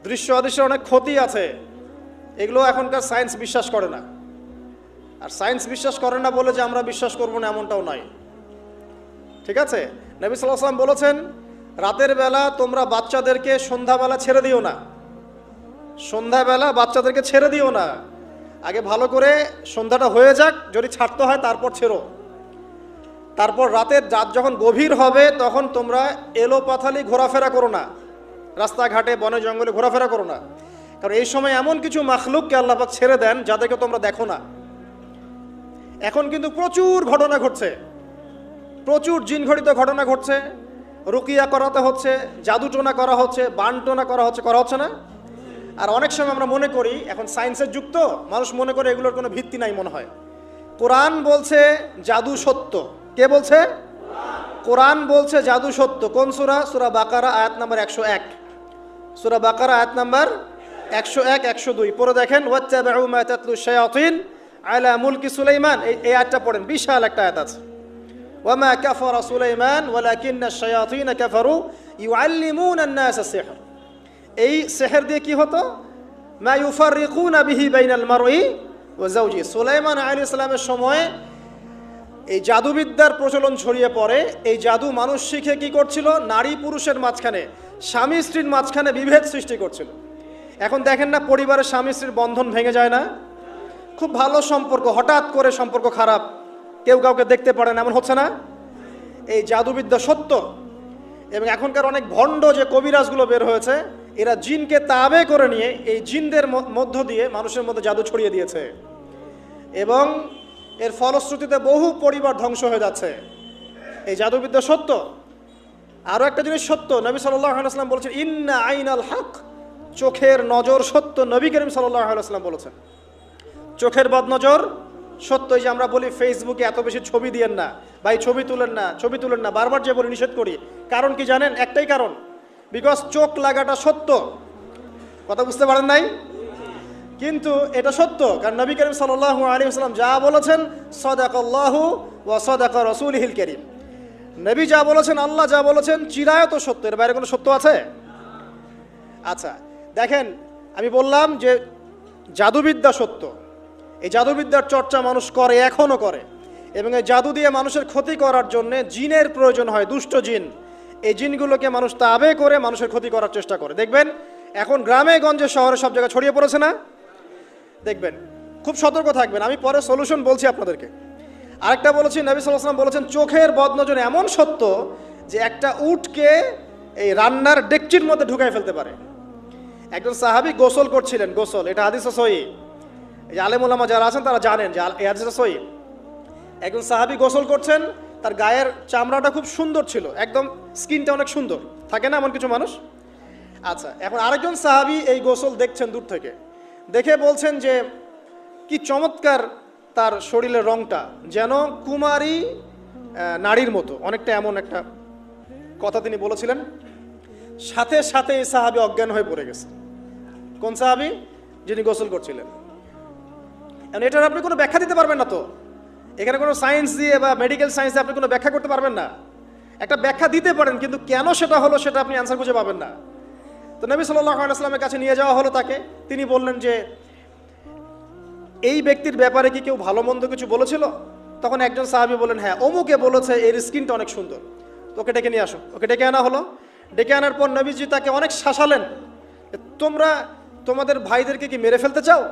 দৃশ্য অদৃশ্যের অনেক ক্ষতি আছে, এগুলো এখনকার সায়েন্স বিশ্বাস করে না। আর সায়েন্স বিশ্বাস করে না বলে যে আমরা বিশ্বাস করবো না এমনটাও নয়, ঠিক আছে? নবী সাল্লাল্লাহু আলাইহি ওয়াসাল্লাম বলেছেন, রাতের বেলা তোমরা বাচ্চাদেরকে সন্ধ্যাবেলা ছেড়ে দিও না, সন্ধ্যাবেলা বাচ্চাদেরকে ছেড়ে দিও না, আগে ভালো করে সন্ধ্যাটা হয়ে যাক, যদি ছাড়তে হয় তারপর ছেড়ো। তারপর রাতের রাত যখন গভীর হবে তখন তোমরা এলোপাথালি ঘোরাফেরা করো না, রাস্তাঘাটে বনে জঙ্গলে ঘোরাফেরা করো না, কারণ এই সময় এমন কিছু মাখলুককে আল্লাহ পাক ছেড়ে দেন যাদেরকে তোমরা দেখো না। এখন কিন্তু প্রচুর ঘটনা ঘটছে, প্রচুর জিনঘটিত ঘটনা ঘটছে, রুকিয়া করাতে হচ্ছে, জাদুটোনা করা হচ্ছে, বানটোনা করা হচ্ছে না? আর অনেক সময় আমরা মনে করি, এখন সায়েন্সের যুগ তো, মানুষ মনে করে এগুলোর কোনো ভিত্তি নাই মনে হয়। কোরআন বলছে জাদু সত্য। কে বলছে? কোরআন বলছে জাদু সত্য। কোন সূরা? সূরা বাকারা আয়াত নাম্বার 101। সূরা বাকারা আয়াত নাম্বার 101, 102 পড়ে দেখেন। ওয়াত্তাবাউ মা তাতলু শায়াতিন আলা মুলকি সুলাইমান, এই আয়াতটা পড়েন, বিশাল একটা আয়াত আছে। ওয়ামা কাফারা সুলাইমান ওয়ালাকিন্না শায়াতিন কাফারু ইউআল্লিমুনা আন-নাস সিহর। এই সিহর দিয়ে কি হতো? মা ইউফাররিকুনা বিহি বাইনাল মারই ওয়া যাওজি। সুলাইমান আলাইহিস সালামের সময় এই জাদুবিদ্যার প্রচলন ছড়িয়ে পড়ে। এই জাদু মানুষ শিখে কি করছিল? নারী পুরুষের মাঝখানে, স্বামী স্ত্রীর মাঝখানে বিভেদ সৃষ্টি করছিল। এখন দেখেন না, পরিবারের স্বামী স্ত্রীর বন্ধন ভেঙে যায় না? খুব ভালো সম্পর্ক, হঠাৎ করে সম্পর্ক খারাপ, কেউ কাউকে দেখতে পারে না, এমন হচ্ছে না? এই জাদুবিদ্যা সত্য। এবং এখনকার অনেক ভণ্ড যে কবিরাজগুলো বের হয়েছে, এরা জিনকে তাবে করে নিয়ে এই জিনদের মধ্য দিয়ে মানুষের মধ্যে জাদু ছড়িয়ে দিয়েছে, এবং এর ফলশ্রুতিতে বহু পরিবার ধ্বংস হয়ে যাচ্ছে। এই জাদুবিদ্যা সত্য। আরও একটা জিনিস সত্য, নবী সাল্লাল্লাহু আলাইহি ওয়াসাল্লাম বলেছেন, ইন্না আইনাল হক, চোখের নজর সত্য। নবী করিম সাল্লাল্লাহু আলাইহি ওয়াসাল্লাম বলেছেন চোখের বদনজর সত্য। এই যে আমরা বলি ফেসবুকে এত বেশি ছবি দিয়েন না, ভাই ছবি তুলেন না, ছবি তুলেন না, বারবার যে বলি নিষেধ করি, কারণ কি জানেন? একটাই কারণ, বিকজ চোখ লাগাটা সত্য। কথা বুঝতে পারেন নাই? কিন্তু এটা সত্য, কারণ নবী করিম সাল্লাল্লাহু আলাইহি ওয়াসাল্লাম যা বলেছেন, সাদাকাল্লাহু ওয়া সাদাকা রাসূলুহুল কারীম। নবী যা বলেছেন, আল্লাহ যা বলেছেন, চিরায়ত সত্য, এর বাইরে কোনো সত্য আছে? আচ্ছা দেখেন, আমি বললাম যে জাদুবিদ্যা সত্য। এই জাদুবিদ্যার চর্চা মানুষ করে, এখনও করে, এবং এই জাদু দিয়ে মানুষের ক্ষতি করার জন্য জিনের প্রয়োজন হয়, দুষ্ট জিন। এই জিনগুলোকে মানুষ তাবে করে মানুষের ক্ষতি করার চেষ্টা করে। দেখবেন এখন গ্রামে গঞ্জে শহরে সব জায়গায় ছড়িয়ে পড়েছে না? দেখবেন, খুব সতর্ক থাকবেন। আমি পরে সলিউশন বলছি আপনাদেরকে। আরেকটা বলেছি, নবী সাল্লাল্লাহু আলাইহি ওয়াসাল্লাম বলেছেন চোখের বদনজর এমন সত্য যে একটা উটকে এই রান্নার ডেকচির মধ্যে ঢুকাই ফেলতে পারে। একজন সাহাবী গোসল করছিলেন, গোসল, এটা হাদিসে সহিহ, এই যে আলেম ওলামা যারা আছেন তারা জানেন যে এই হাদিসে সহিহ। একজন সাহাবী গোসল করছেন, তার গায়ের চামড়াটা খুব সুন্দর ছিল, একদম স্কিনটা অনেক সুন্দর থাকে না এমন কিছু মানুষ? আচ্ছা, এখন আরেকজন সাহাবী এই গোসল দেখছেন দূর থেকে, দেখে বলছেন যে কি চমৎকার তার শরীরের রংটা, যেন কুমারী নারীর মতো, অনেকটা এমন একটা কথা তিনি বলেছিলেন। সাথে সাথে এই সাহাবী অজ্ঞান হয়ে পড়ে গেছে। কোন সাহাবী? যিনি গোসল করছিলেন। এখন এটার আপনি কোনো ব্যাখ্যা দিতে পারবেন না তো, এখানে কোনো সায়েন্স দিয়ে বা মেডিকেল সায়েন্স দিয়ে আপনি কোনো ব্যাখ্যা করতে পারবেন না। একটা ব্যাখ্যা দিতে পারেন, কিন্তু কেন সেটা হলো সেটা আপনি অ্যান্সার খুঁজে পাবেন না। তো নবী সাল্লাল্লাহু আলাইহি ওয়াসাল্লামের কাছে নিয়ে যাওয়া হলো তাকে। তিনি বললেন যে এই ব্যক্তির ব্যাপারে কি কেউ ভালো মন্দ কিছু বলেছিল? তখন একজন সাহাবী বললেন, হ্যাঁ, অমুকে বলেছে এর স্কিনটা অনেক সুন্দর, ওকে ডেকে নিয়ে আসো। ওকে ডেকে আনা হলো। ডেকে আনার পর নবীজি তাকে অনেক শাসালেন, তোমরা তোমাদের ভাইদেরকে কি মেরে ফেলতে চাও?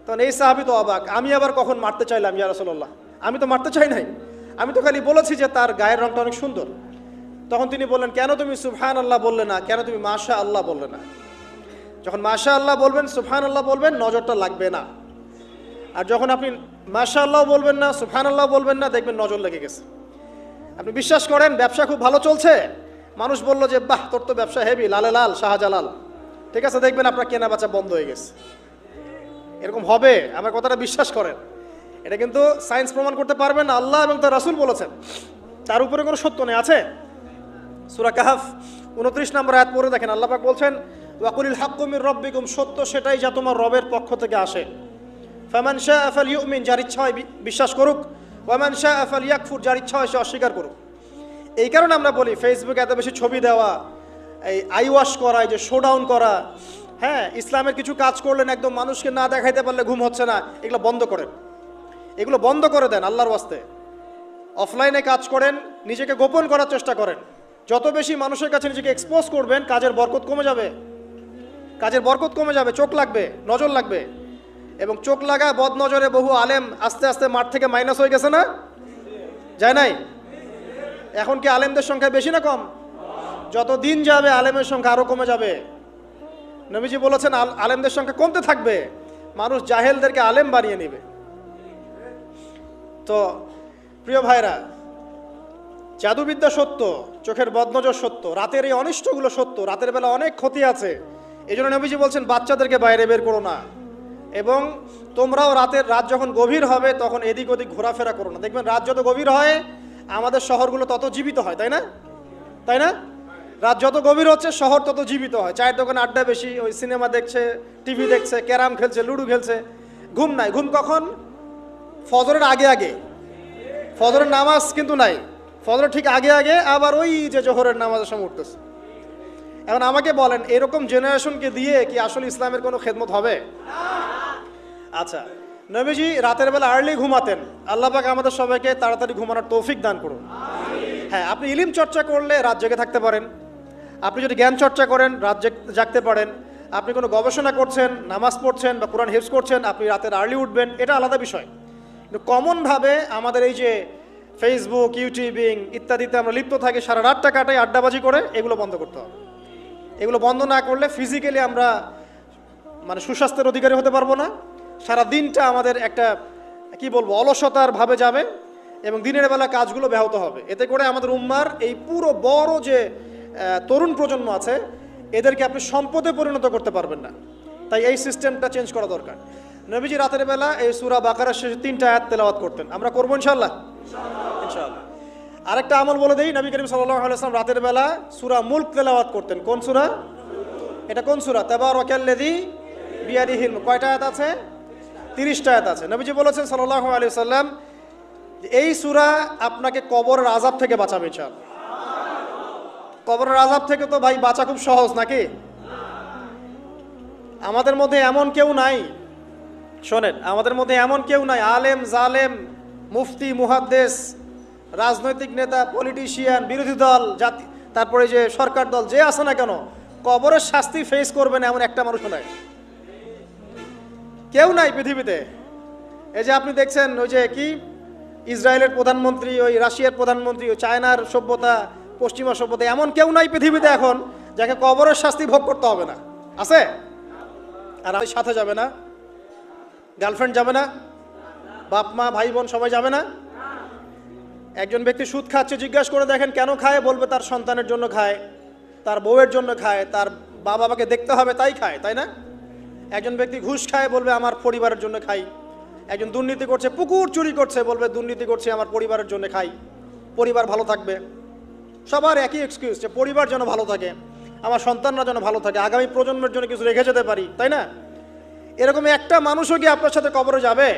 তখন এই সাহাবী তো অবাক, আমি আবার কখন মারতে চাইলাম ইয়া রাসূলুল্লাহ? আমি তো মারতে চাই নাই, আমি তো খালি বলেছি যে তার গায়ের রংটা অনেক সুন্দর। তখন তিনি বললেন, কেন তুমি সুবহানাল্লাহ বললে না? কেন তুমি মাশাআল্লাহ বললে না? যখন মাশাআল্লাহ বলবেন, সুবহানাল্লাহ বলবেন, নজরটা লাগবে না। আর যখন আপনি মাশাআল্লাহ বলবেন না, সুবহানাল্লাহ বলবেন না, দেখবেন নজর লেগে গেছে। আপনি বিশ্বাস করেন ব্যবসা খুব ভালো চলছে, মানুষ বলল যে বাহ তোর তো ব্যবসা হেভি, লালে লাল শাহজালাল, ঠিক আছে, দেখবেন আপনার কেনা বেচা বন্ধ হয়ে গেছে। এরকম হবে, আমার কথাটা বিশ্বাস করেন। এটা কিন্তু সায়েন্স প্রমাণ করতে পারবেন না, আল্লাহ এবং তার রাসূল বলেছেন, তার উপরে কোনো সত্য নেই। আছে সূরা কাহফ 29 নম্বর আয়াত পড়ে দেখেন, আল্লাহ পাক বলছেন, ওয়াকুলিল হাক্কু মির রাব্বিকুম, সত্য সেটাই যা তোমার রবের পক্ষ থেকে আসে। ফামান শাআ ফালইউমিন, যার ইচ্ছা হয় বিশ্বাস করুক, ওয়ামান শাআ ফালইয়াকফুর, যার ইচ্ছা হয় সে অস্বীকার করুক। এই কারণে আমরা বলি ফেসবুকে এত বেশি ছবি দেওয়া, এই আই ওয়াশ করা, এই যে শোডাউন করা, হ্যাঁ, ইসলামের কিছু কাজ করলেন, একদম মানুষকে না দেখাইতে পারলে ঘুম হচ্ছে না, এগুলো বন্ধ করেন, এগুলো বন্ধ করে দেন আল্লাহর ওয়াস্তে। অফলাইনে কাজ করেন, নিজেকে গোপন করার চেষ্টা করেন। যত বেশি মানুষের কাছে নিজেকে এক্সপোজ করবেন, কাজের বরকত কমে যাবে, কাজের বরকত কমে যাবে, চোখ লাগবে, নজর লাগবে। এবং চোখ লাগা বদ নজরে বহু আলেম আস্তে আস্তে মাঠ থেকে মাইনাস হয়ে গেছে না, যায় নাই? এখন কি আলেমদের সংখ্যা বেশি না কম? যত দিন যাবে আলেমের সংখ্যা আরো কমে যাবে। নবীজি বলেছেন আলেমদের সংখ্যা কমতে থাকবে, মানুষ জাহেলদেরকে আলেম বানিয়ে নেবে। তো প্রিয় ভাইরা, জাদুবিদ্যা সত্য, চোখের বদনজর সত্য, রাতের এই অনিষ্টগুলো সত্য, রাতের বেলা অনেক ক্ষতি আছে। এই জন্য নবীজি বলছেন বাচ্চাদেরকে বাইরে বের করো না, এবং তোমরাও রাত যখন গভীর হবে তখন এদিক ওদিক ঘোরাফেরা করো না। দেখবেন রাত যত গভীর হয় আমাদের শহরগুলো তত জীবিত হয়, তাই না? তাই না? রাত যত গভীর হচ্ছে শহর তত জীবিত হয়। চায়ের দোকানে আড্ডা বেশি, ওই সিনেমা দেখছে, টিভি দেখছে, ক্যারাম খেলছে, লুডো খেলছে। ঘুম নাই। ঘুম কখন? ফজরের আগে আগে। ফজরের নামাজ কিন্তু নাই, ফজরের ঠিক আগে আগে আবার ওই যে জোহরের নামাজের সময় উঠতেছে। এখন আমাকে বলেন, এরকম জেনারেশনকে দিয়ে কি আসলে ইসলামের কোনো খেদমত হবে? আচ্ছা, নবীজি রাতের বেলা আর্লি ঘুমাতেন। আল্লাহ পাক আমাদের সবাইকে তাড়াতাড়ি ঘুমানোর তৌফিক দান করুন। হ্যাঁ, আপনি ইলম চর্চা করলে রাত জেগে থাকতে পারেন, আপনি যদি জ্ঞান চর্চা করেন রাত জাগতে পারেন, আপনি কোনো গবেষণা করছেন, নামাজ পড়ছেন বা কোরআন হিফজ করছেন, আপনি রাতের আর্লি উঠবেন, এটা আলাদা বিষয়। কিন্তু কমনভাবে আমাদের এই যে ফেসবুক, ইউটিউবিং ইত্যাদিতে আমরা লিপ্ত থাকি, সারা রাতটা কাটাই আড্ডাবাজি করে, এগুলো বন্ধ করতে হবে। এগুলো বন্ধ না করলে ফিজিক্যালি আমরা সুস্বাস্থ্যের অধিকারী হতে পারবো না। সারা দিনটা আমাদের একটা কি বলবো অলসতার ভাবে যাবে, এবং দিনের বেলা কাজগুলো ব্যাহত হবে। এতে করে আমাদের উম্মার এই পুরো বড় যে তরুণ প্রজন্ম আছে, এদেরকে আপনি সম্পদে পরিণত করতে পারবেন না। তাই এই সিস্টেমটা চেঞ্জ করা দরকার। নবীজি রাতের বেলা এই সূরা বাকারার শেষে 3টা আয়াত তেলাওয়াত করতেন। আমরা করবো ইনশাআল্লাহ। ইনশাআল্লাহ। আরেকটা আমল বলে দেই, নবী করিম সাল্লাল্লাহু আলাইহি ওয়াসাল্লাম রাতের বেলা সূরা মুলক তেলাওয়াত করতেন। কোন সূরা? এটা কোন সূরা? তাবারাকাল্লাযী বিয়াদিহিল মুলক। কয়টা আয়াত আছে? 30টা আয়াত আছে। নবীজি বলেছেন সাল্লাল্লাহু আলাইহি ওয়াসাল্লাম, এই সূরা আপনাকে কবরের আযাব থেকে বাঁচাবে ইনশাআল্লাহ। কবরের আযাব থেকে তো ভাই বাঁচা খুব সহজ নাকি? আমাদের মধ্যে এমন কেউ নাই, শোনেন, আমাদের মধ্যে এমন কেউ নাই, আলেম জালেম, মুফতি মুহাদ্দিস, রাজনৈতিক নেতা, পলিটিশিয়ান, বিরোধী দল, জাতি, তারপরে যে সরকার দল, যে আছে না কেন, কবরের শাস্তি ফেস করবে না এমন একটা মানুষ নাই, কেউ নাই পৃথিবীতে। এই যে আপনি দেখছেন ওই যে কি ইসরায়েলের প্রধানমন্ত্রী, ওই রাশিয়ার প্রধানমন্ত্রী, ওই চায়নার সভ্যতা, পশ্চিমা সভ্যতা, এমন কেউ নাই পৃথিবীতে এখন যাকে কবরের শাস্তি ভোগ করতে হবে না। আছে? আর আমাদের সাথে যাবে না, গার্লফ্রেন্ড যাবে না, বাপ মা ভাই বোন সবাই যাবে না। একজন ব্যক্তি সুদ খাচ্ছে, জিজ্ঞাসা করে দেখেন কেন খায়, বলবে তার সন্তানের জন্য খায়, তার বউয়ের জন্য খায়, তার বাবাকে দেখতে হবে তাই খায়, তাই না? একজন ব্যক্তি ঘুষ খায়, বলবে আমার পরিবারের জন্য খাই। একজন দুর্নীতি করছে, পুকুর চুরি করছে, বলবে দুর্নীতি করছে আমার পরিবারের জন্য খাই, পরিবার ভালো থাকবে। সবার একই এক্সকিউজ, যে পরিবার যেন ভালো থাকে, আমার সন্তানরা যেন ভালো থাকে, আগামী প্রজন্মের জন্য কিছু রেখে যেতে পারি, তাই না? এরকম একটা মানুষও কি আপনার সাথে কবরে যাবে?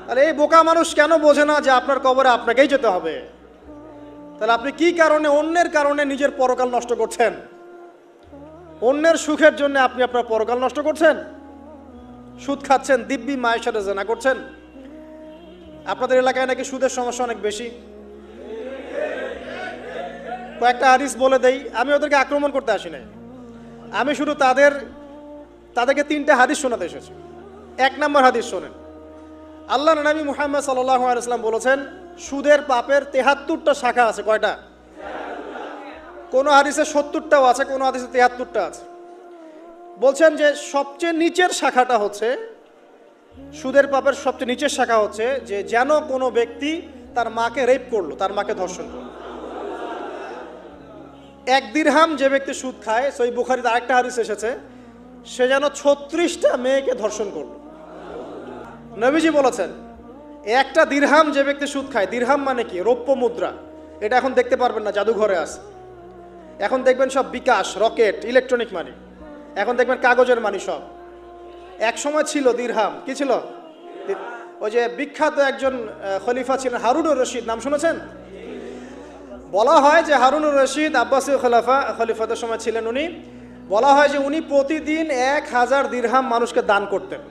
তাহলে এই বোকা মানুষ কেন বোঝে না যে আপনার কবরে আপনাকেই যেতে হবে? তাহলে আপনি কি কারণে, অন্যের কারণে নিজের পরকাল নষ্ট করছেন? অন্যের সুখের জন্য আপনি আপনার পরকাল নষ্ট করছেন। সুদ খাচ্ছেন, দিব্যি মায়ের সাথে জেনা করছেন। আপনাদের এলাকায় নাকি সুদের সমস্যা অনেক বেশি। কয়েকটা হাদিস বলে দেই, আমি ওদেরকে আক্রমণ করতে আসি নাই, আমি শুধু তাদেরকে 3টা হাদিস শোনাতে এসেছি। 1 নম্বর হাদিস শোনেন। আল্লাহর নবী মুহাম্মদ সাল্লাল্লাহু আলাইহি ওয়াসাল্লাম বলেছেন, সুদের পাপের 73টা শাখা আছে। কয়টা? কোন হাদিসে 70টাও আছে, কোন হাদিসে 73টা আছে। বলছেন যে সবচেয়ে নিচের শাখাটা হচ্ছে, সুদের পাপের সবচেয়ে নিচের শাখা হচ্ছে যে যেন কোনো ব্যক্তি তার মাকে রেপ করলো, তার মাকে ধর্ষণ করলো। 1 দিরহাম যে ব্যক্তি সুদ খায়, সহিহ বুখারীতে আরেকটা হাদিস এসেছে, সে যেন 36টা মেয়েকে ধর্ষণ করলো। নবীজি বলেছেন, একটা দিরহাম যে ব্যক্তি সুদ খায়, দিরহাম মানে কি? রৌপ্য মুদ্রা। এটা এখন দেখতে পারবেন না, জাদুঘরে আছে। এখন দেখবেন সব বিকাশ, রকেট, ইলেকট্রনিক মানি। এখন দেখবেন কাগজের মানি সব। এক সময় ছিল দিরহাম, কি ছিল? ওই যে বিখ্যাত একজন খলিফা ছিলেন হারুনুর রশিদ, নাম শুনেছেন? বলা হয় যে হারুনুর রশিদ আব্বাসীয় খলিফাদের সময় ছিলেন উনি। বলা হয় যে উনি প্রতিদিন 1000 দিরহাম মানুষকে দান করতেন,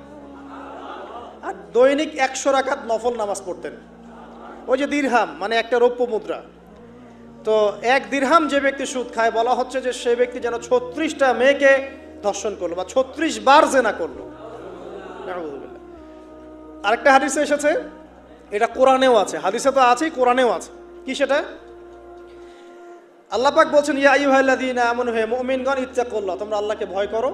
আর দৈনিক 100 রাকাত নফল নামাজ পড়তেন। ওই যে দিরহাম মানে একটা রৌপ্য মুদ্রা, তো 1 দিরহাম যে ব্যক্তি সুদ খায়, বলা হচ্ছে যে সেই ব্যক্তি যেন 36টা মেয়েকে ধর্ষণ করলো বা 36 বার জেনা করলো। আরেকটা হাদিসে এসেছে, এটা কোরআনেও আছে, হাদিসে তো আছেই, কোরআনেও আছে। কি সেটা? আল্লাহ পাক বলছেন, ইয়া আইয়ুহাল্লাযীনা আমানু, হে মুমিনগণ, ইত্তাকুল্লাহ, তোমরা আল্লাহকে ভয় করো,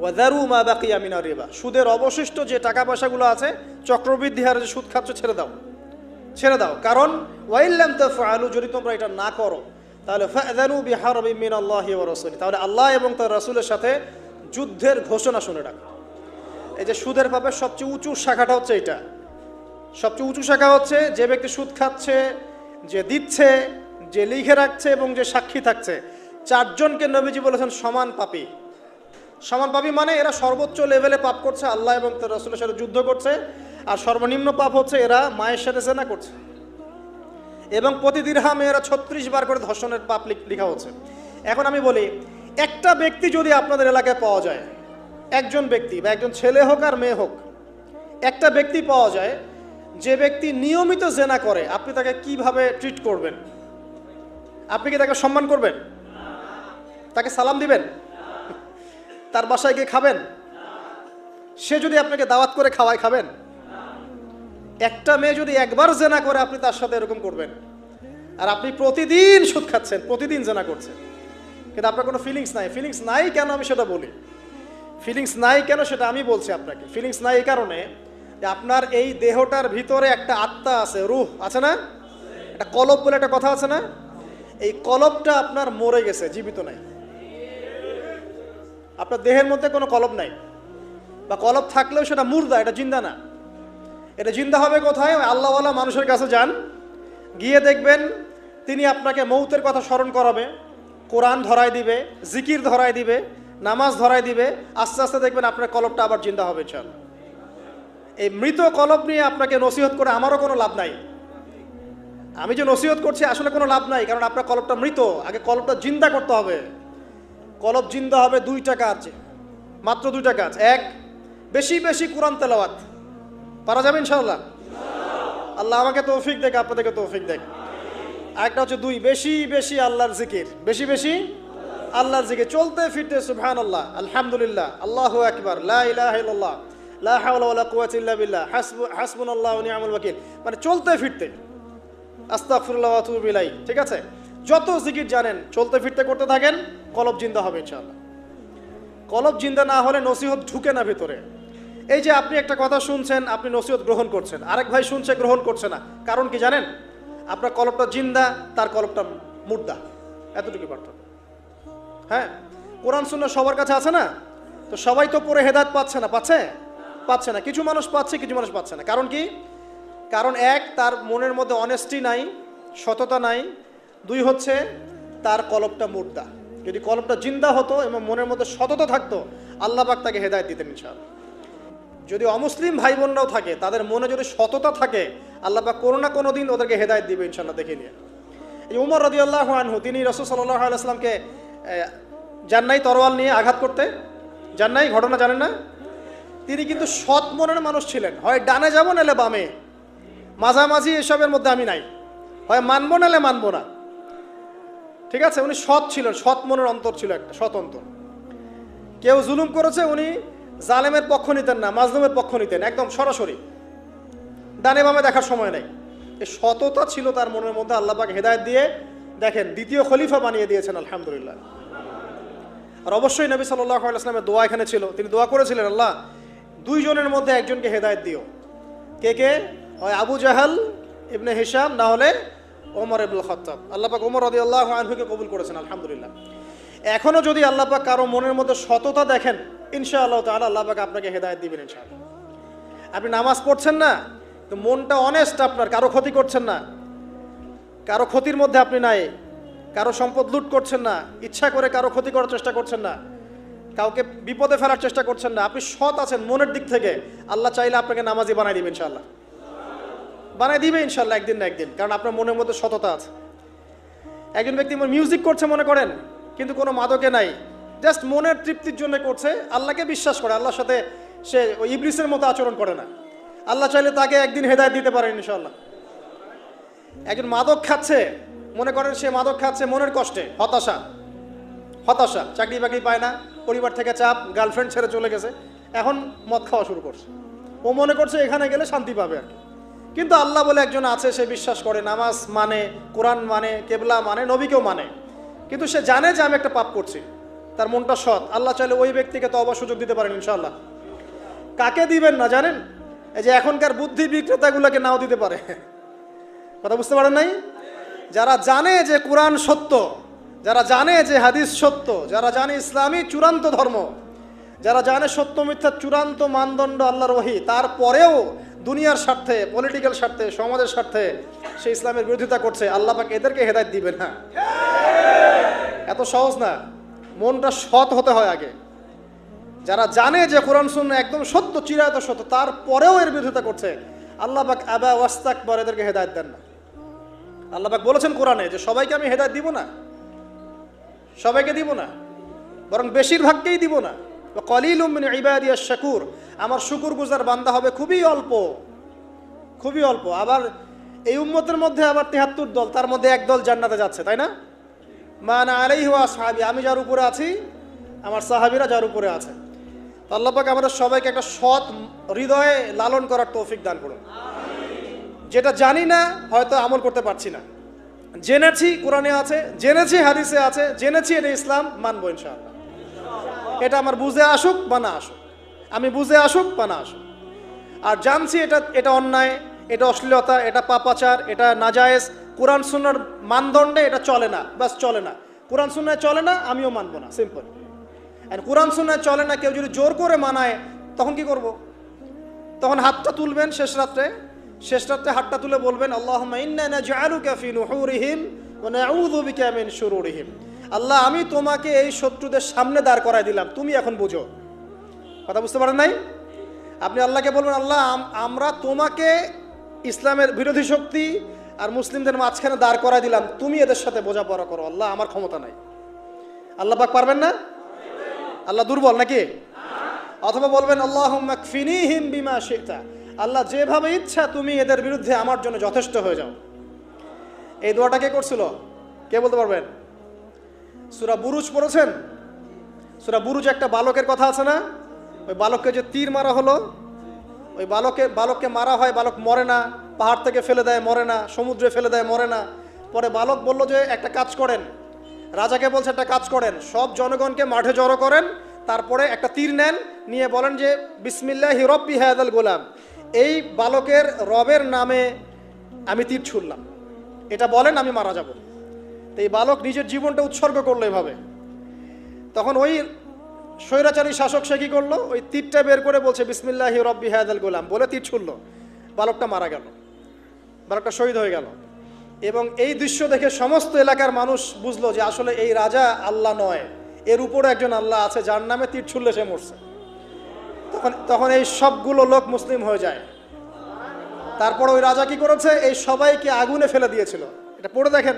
ওয়া যারু মা বাকিয়া মিনার রিবা, সুদের অবশিষ্ট যে টাকা পয়সাগুলো আছে, চক্রবৃদ্ধি হারে যে সুদ খাচ্ছ, ছেড়ে দাও, ছেড়ে দাও। কারণ ওয়াইল্লাম তাফআলু, যদি তোমরা এটা না করো, তাহলে ফাযানু বিহারবিন মিনাল্লাহি ওয়া রাসূলি, তাহলে আল্লাহ এবং তার রাসূলের সাথে যুদ্ধের ঘোষণা শুনে রাখো। এই যে সুদের পাপের সবচেয়ে উঁচু শাখাটা হচ্ছে এটা, সবচেয়ে উঁচু শাখা হচ্ছে যে ব্যক্তি সুদ খাচ্ছে, যে দিচ্ছে, যে লিখে রাখছে এবং যে সাক্ষী থাকছে, 4 জনকে নবীজি বলেছেন সমান পাপী। সমান পাপী মানে এরা সর্বোচ্চ লেভেলে পাপ করছে, আল্লাহ এবং তার রাসূলের সাথে যুদ্ধ করছে, আর সর্বনিম্ন পাপ হচ্ছে এরা মায়ের সাথে জেনা করছে, এবং প্রতি দিরহামে এরা 36 বার করে ধর্ষণের পাপ লেখা হচ্ছে। এখন আমি বলি, একটা ব্যক্তি যদি আপনাদের এলাকায় পাওয়া যায়, একজন ব্যক্তি বা একজন ছেলে হোক আর মেয়ে হোক, একটা ব্যক্তি পাওয়া যায় যে ব্যক্তি নিয়মিত জেনা করে, আপনি তাকে কিভাবে ট্রিট করবেন? আপনি কি তাকে সম্মান করবেন? তাকে সালাম দিবেন? তার বাসায় গিয়ে খাবেন? সে যদি আপনাকে দাওয়াত করে খাওয়ায়, খাবেন? একটা মেয়ে যদি একবার জেনা করে, আপনি তার সাথে এরকম করবেন? আর আপনি প্রতিদিন সুদ খাচ্ছেন, প্রতিদিন জেনা করছেন, কিন্তু আপনার কোনো ফিলিংস নাই। ফিলিংস নাই কেন আমি সেটা বলি, ফিলিংস নাই কেন সেটা আমি বলছি আপনাকে। ফিলিংস নাই এই কারণে যে আপনার এই দেহটার ভিতরে একটা আত্মা আছে, রূহ আছে না, একটা কলব বলে একটা কথা আছে না, এই কলবটা আপনার মরে গেছে, জীবিত নাই। আপনার দেহের মধ্যে কোনো কলব নাই, বা কলব থাকলেও সেটা মুর্দা, এটা জিন্দা না। এটা জিন্দা হবে কোথায়? আল্লাহওয়ালা মানুষের কাছে যান, গিয়ে দেখবেন তিনি আপনাকে মৌতের কথা স্মরণ করাবে, কোরআন ধরায় দিবে, জিকির ধরায় দিবে, নামাজ ধরায় দিবে, আস্তে আস্তে দেখবেন আপনার কলবটা আবার জিন্দা হবে। চল, এই মৃত কলব নিয়ে আপনাকে নসিহত করে আমারও কোনো লাভ নাই। আমি যে নসিহত করছি আসলে কোনো লাভ নাই, কারণ আপনার কলবটা মৃত। আগে কলবটা জিন্দা করতে হবে। কলব জিন্দা হবে 2টা কাজ, মাত্র 2টা কাজ। 1, বেশি বেশি কোরআন তেলাওয়াত, পারা যাবে ইনশাআল্লাহ। আল্লাহ আমাকে তৌফিক দেখ, আপনাদেরকে তৌফিক দেখ। আরেকটা হচ্ছে 2, বেশি বেশি আল্লাহর জিকির, বেশি বেশি আল্লাহর জিকির, চলতে ফিরতে সুবহানাল্লাহ, আলহামদুলিল্লাহ, আল্লাহু আকবার, লা ইলাহা ইল্লাল্লাহ, লা হাওলা ওয়ালা কুওয়াতা ইল্লা বিল্লাহ, হাসবুনাল্লাহু ওয়া নি'মাল ওয়াকিল, মানে চলতে ফিরতে, আস্তাগফিরুল্লাহ ওয়া আতুবু ইলাইহি। ঠিক আছে, যত জিকির জানেন চলতে ফিরতে করতে থাকেন, কলব জিন্দা হবে ইনশাআল্লাহ। কলব জিন্দা না হলে নসিহত ঢুকে না ভিতরে। এই যে আপনি একটা কথা শুনছেন, আপনি নসিহত গ্রহণ করছেন, আরেক ভাই শুনছে গ্রহণ করছে না, কারণ কি জানেন? আপনার কলবটা জিন্দা, তার কলবটা মুর্দা, এতটুকু পার্থক্য। হ্যাঁ, কোরআন সুন্নাহ সবার কাছে আছে না, তো সবাই তো পড়ে হেদায়েত পাচ্ছে না, পাচ্ছে না। কিছু মানুষ পাচ্ছে, কিছু মানুষ পাচ্ছে না। কারণ কি? কারণ 1, তার মনের মধ্যে অনেস্টি নাই, সততা নাই। 2 হচ্ছে তার কলবটা মুর্দা। যদি কলবটা জিন্দা হতো এবং মনের মধ্যে সততা থাকতো, আল্লাহ পাক তাকে হেদায়েত দিতেন ইনশাআল্লাহ। যদি অমুসলিম ভাই বোনরাও থাকে, তাদের মনে যদি সততা থাকে, আল্লাহ পাক কোনো না কোনো দিন ওদেরকে হেদায়েত দিবে ইনশাআল্লাহ। দেখে নিয়ে, এই উমর রাদিয়াল্লাহু আনহু, তিনি রাসূল সাল্লাল্লাহু আলাইহি ওয়াসাল্লামকে যান নাই তরোয়াল নিয়ে আঘাত করতে, যান নাই, ঘটনা জানেন না? তিনি কিন্তু সৎ মনের মানুষ ছিলেন। হয় ডানে যাব নাহলে বামে, মাঝামাঝি এসবের মধ্যে আমি নাই, হয় মানবো নাহলে মানবো না। ঠিক আছে, উনি সৎ ছিলেন, সৎ মনের অন্তর ছিল, একটা সৎ অন্তর। কেউ জুলুম করেছে, উনি জালেমের পক্ষ নিতেন না, মাজলুমের পক্ষ নিতেন, একদম সরাসরি, ডানে বামে দেখার সময় নেই। এই সততা ছিল তার মনের মধ্যে। আল্লাহ পাক হেদায়েত দিয়ে দেখেন 2য় খলিফা বানিয়ে দিয়েছেন, আলহামদুলিল্লাহ। আর অবশ্যই নবী সাল্লাল্লাহু আলাইহি ওয়াসাল্লামের দোয়া এখানে ছিল, তিনি দোয়া করেছিলেন, আল্লাহ 2 জনের মধ্যে একজনকে হেদায়েত দিও। কে? হয় আবু জাহাল ইবনে হিশাম, না হলে ওমর ইবনুল খাত্তাব। আল্লাহ পাক ওমর রাদিয়াল্লাহু আনহুকে কবুল করেছেন, আলহামদুলিল্লাহ। এখনো যদি আল্লাহ পাক কারো মনের মধ্যে সততা দেখেন, ইনশাআল্লাহ তাআলা আল্লাহ পাক আপনাকে হেদায়েত দিবেন ইনশাআল্লাহ। আপনি নামাজ পড়ছেন না, তো মনটা অনেস্ট আপনার, কারো ক্ষতি করছেন না, কারো ক্ষতির মধ্যে আপনি নাই, কারো সম্পদ লুট করছেন না, ইচ্ছা করে কারো ক্ষতি করার চেষ্টা করছেন না, কাউকে বিপদে ফেলার চেষ্টা করছেন না, আপনি সৎ আছেন মনের দিক থেকে, আল্লাহ চাইলে আপনাকে নামাজি বানাই দিবে ইনশাআল্লাহ, বানাই দিবে ইনশাআল্লাহ, একদিন না একদিন, কারণ আপনার মনের মধ্যে সততা আছে। একজন ব্যক্তি মিউজিক করছে মনে করেন, কিন্তু কোনো মাদকে নাই, জাস্ট মনের তৃপ্তির জন্য করছে, আল্লাহকে বিশ্বাস করে, আল্লাহর সাথে সে ওই ইবলিসের মতো আচরণ করে না। আল্লাহ চাইলে তাকে একদিন হেদায়েত দিতে পারেন ইনশাআল্লাহ। একজন মাদক খাচ্ছে, মনে করেন সে মাদক খাচ্ছে মনের কষ্টে, হতাশা, চাকরি বাকরি পায় না, পরিবার থেকে চাপ, গার্লফ্রেন্ড ছেড়ে চলে গেছে, এখন মদ খাওয়া শুরু করছে। ও মনে করছে এখানে গেলে শান্তি পাবে আর কি। কিন্তু আল্লাহ বলে একজন আছে, সে বিশ্বাস করে, নামাজ মানে, কোরআন মানে, কেবলা মানে, নবীকেও মানে, কিন্তু সে জানে যে আমি একটা পাপ করছি, তার মনটা সৎ। আল্লাহ চাইলে ওই ব্যক্তিকে তওবার সুযোগ দিতে পারেন ইনশাআল্লাহ। কাকে দিবেন না জানেন? এই যে এখনকার বুদ্ধি বিক্রেতাগুলোকে নাও দিতে পারে। কথা বুঝতে পারেন নাই? যারা জানে যে কোরআন সত্য, যারা জানে যে হাদিস সত্য, যারা জানে ইসলামী চূড়ান্ত ধর্ম, যারা জানে সত্য মিথ্যার চূড়ান্ত মানদণ্ড আল্লাহর ওহী, তারপরেও দুনিয়ার স্বার্থে, পলিটিক্যাল স্বার্থে, সমাজের স্বার্থে সে ইসলামের বিরোধিতা করছে, আল্লাহ পাক এদেরকে হেদায়েত দিবেন না। এত সহজ না, মনটা সৎ হতে হয় আগে। যারা জানে যে কোরআন সুন্নাহ একদম সত্য, চিরায়ত সত্য, তারপরেও এর বিরোধিতা করছে, আল্লাহ পাক আবা ওয়াস্তাকবার, এদেরকে হেদায়েত দেন না। আল্লাহ পাক বলেছেন কোরআনে যে সবাইকে আমি হেদায়েত দিব না, সবাইকে দিব না, বরং বেশিরভাগকেই দিব না। কলিলুম মিন ইবাদিয়াশ শাকুর, আমার শুকরগুজার বান্দা হবে খুবই অল্প, খুবই অল্প। আবার এই উম্মতের মধ্যে আবার ৭৩ দল, তার মধ্যে এক দল জান্নাতে যাচ্ছে, তাই না? মান আলাইহি ওয়া আসহাবি, আমি যার উপরে আছি, আমার সাহাবীরা যার উপরে আছে। তো আল্লাহ পাক আমাদের সবাইকে একটা সৎ হৃদয়ে লালন করার তৌফিক দান করুন। যেটা জানি না হয়তো আমল করতে পারছি না, জেনেছি কোরআনে আছে, জেনেছি হাদিসে আছে, জেনেছি এটা ইসলাম, মানবো ইনশাআল্লাহ। এটা আমার বুঝে আসুক বা না আসুক, আমি বুঝে আসুক বা না আসুক। আর জানছি এটা অন্যায়, এটা অশ্লীলতা, এটা পাপাচার, এটা নাজায়েজ, কোরআন সুন্নাহর মানদণ্ডে এটা চলে না, বাস চলে না। কোরআন সুন্নাহ চলে না, আমিও মানবো না, সিম্পল। আর কোরআন সুন্নাহ চলে না, কেউ যদি জোর করে মানায়, তখন কি করব? তখন হাতটা তুলবেন শেষ রাত্রে হাতটা তুলে বলবেন, আল্লাহুম্মা ইন্না নাজআলুকা ফি নুহুরিহিম ওয়া নাউযু বিকা মিন শুরুরিহিম। আল্লাহ, আমি তোমাকে এই শত্রুদের সামনে দাঁড় করায় দিলাম, তুমি এখন বুঝো। কথা বুঝতে পারেন নাই? আপনি আল্লাহকে বলবেন, আল্লাহ আমরা তোমাকে ইসলামের বিরোধী শক্তি আর মুসলিমদের মাঝখানে দাঁড় করায় দিলাম, তুমি এদের সাথে বোঝাপড়া করো। আল্লাহ, আমার ক্ষমতা নাই। আল্লাহ পাক পারবেন না? আল্লাহ দুর্বল নাকি? অথবা বলবেন, আল্লাহুম্মা কফিনিহিম বিমা শি'তা, আল্লাহ যেভাবে ইচ্ছা তুমি এদের বিরুদ্ধে আমার জন্য যথেষ্ট হয়ে যাও। এই দোয়াটা কে করছিল? কে বলতে পারবেন? সূরা বুরুজ পড়েছেন? সূরা বুরুজ একটা বালকের কথা আছে না? ওই বালককে যে তীর মারা হলো, ওই বালককে মারা হয়, বালক মরে না, পাহাড় থেকে ফেলে দেয়, মরে না, সমুদ্রে ফেলে দেয়, মরে না। পরে বালক বলল যে একটা কাজ করেন, রাজাকে বলছে একটা কাজ করেন, সব জনগণকে মাঠে জড়ো করেন, তারপরে একটা তীর নেন, নিয়ে বলেন যে বিসমিল্লাহি রব্বি হাযাল গোলাম, এই বালকের রবের নামে আমি তীর ছুড়লাম, এটা বলেন, আমি মারা যাব। তো এই বালক নিজের জীবনটা উৎসর্গ করলো এভাবে। তখন ওই স্বৈরাচারী শাসক সে কি করলো? ওই তীরটা বের করে বলছে বিসমিল্লাহি রব্বি হাযাল গোলাম, বলে তীর ছুড়লো, বালকটা মারা গেল, বালকটা শহীদ হয়ে গেল। এবং এই দৃশ্য দেখে সমস্ত এলাকার মানুষ বুঝলো যে আসলে এই রাজা আল্লাহ নয়, এর উপরে একজন আল্লাহ আছে, যার নামে তীর ছুড়লে সে মরছে। তখন এই সবগুলো লোক মুসলিম হয়ে যায়। তারপর ওই রাজা কি করেছে? এই সবাইকে আগুনে ফেলে দিয়েছিল। এটা পড়ে দেখেন,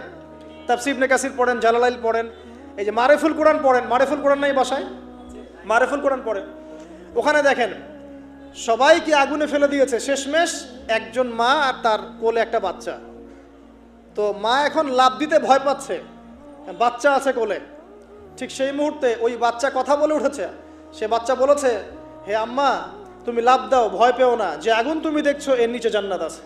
তাফসীর ইবনে কাসির পড়েন, জালালাইল পড়েন, এই যে মারিফুল কোরআন পড়েন, মারিফুল কোরআন নাই বাসায়? মারিফুল কোরআন পড়েন, ওখানে দেখেন সবাইকে আগুনে ফেলে দিয়েছে। শেষমেশ একজন মা আর তার কোলে একটা বাচ্চা। তো মা এখন লাফ দিতে ভয় পাচ্ছে, বাচ্চা আছে কোলে। ঠিক সেই মুহূর্তে ওই বাচ্চা কথা বলে উঠেছে। সে বাচ্চা বলেছে, হে আম্মা, তুমি লাফ দাও, ভয় পেও না, যে আগুন তুমি দেখছো এর নিচে জান্নাত আছে।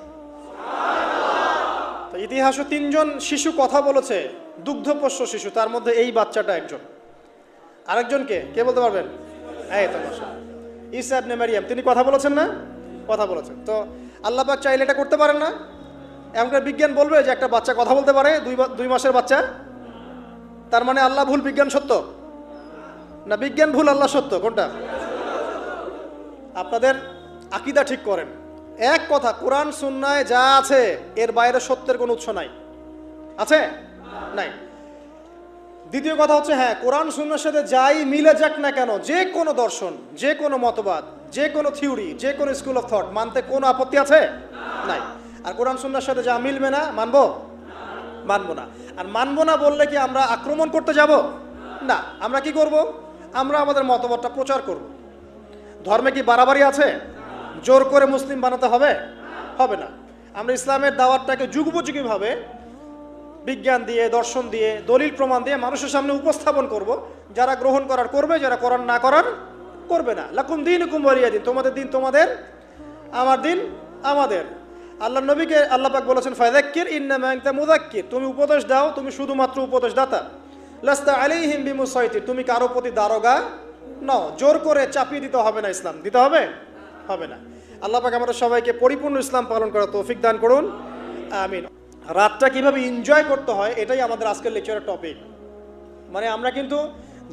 তো ইতিহাসে 3 জন শিশু কথা বলেছে, দুগ্ধপোষ্য শিশু, তার মধ্যে এই বাচ্চাটা একজন। আরেকজনকে কে বলতে পারবেন? এই তো ঈসা ইবনে মারইয়াম, তিনি কথা বলেছেন না? কথা বলেছেন। তো আল্লাহ পাক চাইলে এটা করতে পারেন না? এমনকি বিজ্ঞান বলবে যে একটা বাচ্চা কথা বলতে পারে, 2 মাসের বাচ্চা, তার মানে আল্লাহ ভুল, বিজ্ঞান সত্য? না বিজ্ঞান ভুল, আল্লাহ সত্য? কোনটা? আপনাদের আকীদা ঠিক করেন। এক কথা, কোরআন সুন্নায় যা আছে এর বাইরে সত্যের কোনো উৎস নাই। আছে? নাই। দ্বিতীয় কথা হচ্ছে, হ্যাঁ, কোরআন সুন্নাহর সাথে যাই মিলে যাক না কেন, যে কোনো দর্শন, যে কোনো মতবাদ, যে কোনো থিওরি, যে কোনো স্কুল অফ থট মানতে কোনো আপত্তি আছে? নাই। আর কোরআন সুন্নাহর সাথে যা মিলবে না, মানবো? মানবো না। আর মানবো না বললে কি আমরা আক্রমণ করতে যাব? না। আমরা কি করব? আমরা আমাদের মতবাদটা প্রচার করব। ধর্মে কি বাড়াবাড়ি আছে? জোর করে মুসলিম বানাতে হবে? হবে না। আমরা ইসলামের দাওয়াতটাকে যুগোপযোগীভাবে বিজ্ঞান দিয়ে, দর্শন দিয়ে, দলিল প্রমাণ দিয়ে মানুষের সামনে উপস্থাপন করব। যারা গ্রহণ করার করবে, যারা করার না করার করবে না। লাকুম দীনুকুম ওয়ালিয়া দিন, তোমাদের দিন তোমাদের, আমার দিন আমাদের। আল্লাহ নবীকে আল্লাহ পাক বলেছেন ফাযাক্কির ইন্নামা আনতা মুযাক্কির, তুমি উপদেশ দাও, তুমি শুধুমাত্র উপদেশদাতা। লাস্তা আলাইহিম বিমুসাইতির, তুমি কারো প্রতি দারোগা নও। জোর করে চাপিয়ে দিতে হবে না, ইসলাম দিতে হবে হবে না। আল্লাহ পাক আমাদের সবাইকে পরিপূর্ণ ইসলাম পালন করার তৌফিক দান করুন, আমিন। রাতটা কিভাবে এনজয় করতে হয় এটাই আমাদের আজকের লেকচারের টপিক। মানে আমরা কিন্তু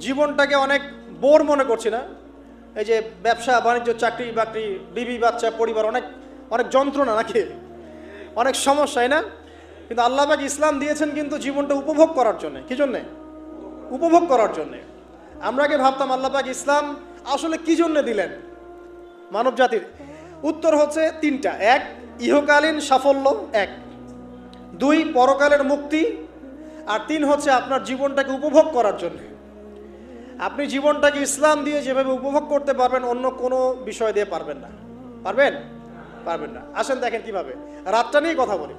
জীবনটাকে অনেক বোর মনে করছি না। এই যে ব্যবসা বাণিজ্য, চাকরি বাকরি, বিবি বাচ্চা, পরিবার, অনেক অনেক যন্ত্রণা নাকি, অনেক সমস্যাই না। কিন্তু আল্লাহ পাক ইসলাম দিয়েছেন কিন্তু জীবনটা উপভোগ করার জন্যে। কি জন্যে? উপভোগ করার জন্যে। আমরা আগে ভাবতাম আল্লাহ পাক ইসলাম আসলে কি জন্যে দিলেন মানব জাতির। উত্তর হচ্ছে তিনটা। এক, ইহকালীন সাফল্য, এক। দুই, পরকালের মুক্তি, আর তিন হচ্ছে আপনার জীবনটাকে উপভোগ করার জন্য। আপনি জীবনটাকে ইসলাম দিয়ে যেভাবে উপভোগ করতে পারবেন অন্য কোনো বিষয় দিয়ে পারবেন না। পারবেন? পারবেন না। আসেন দেখেন কিভাবে। রাতটা নিয়ে কথা বলি।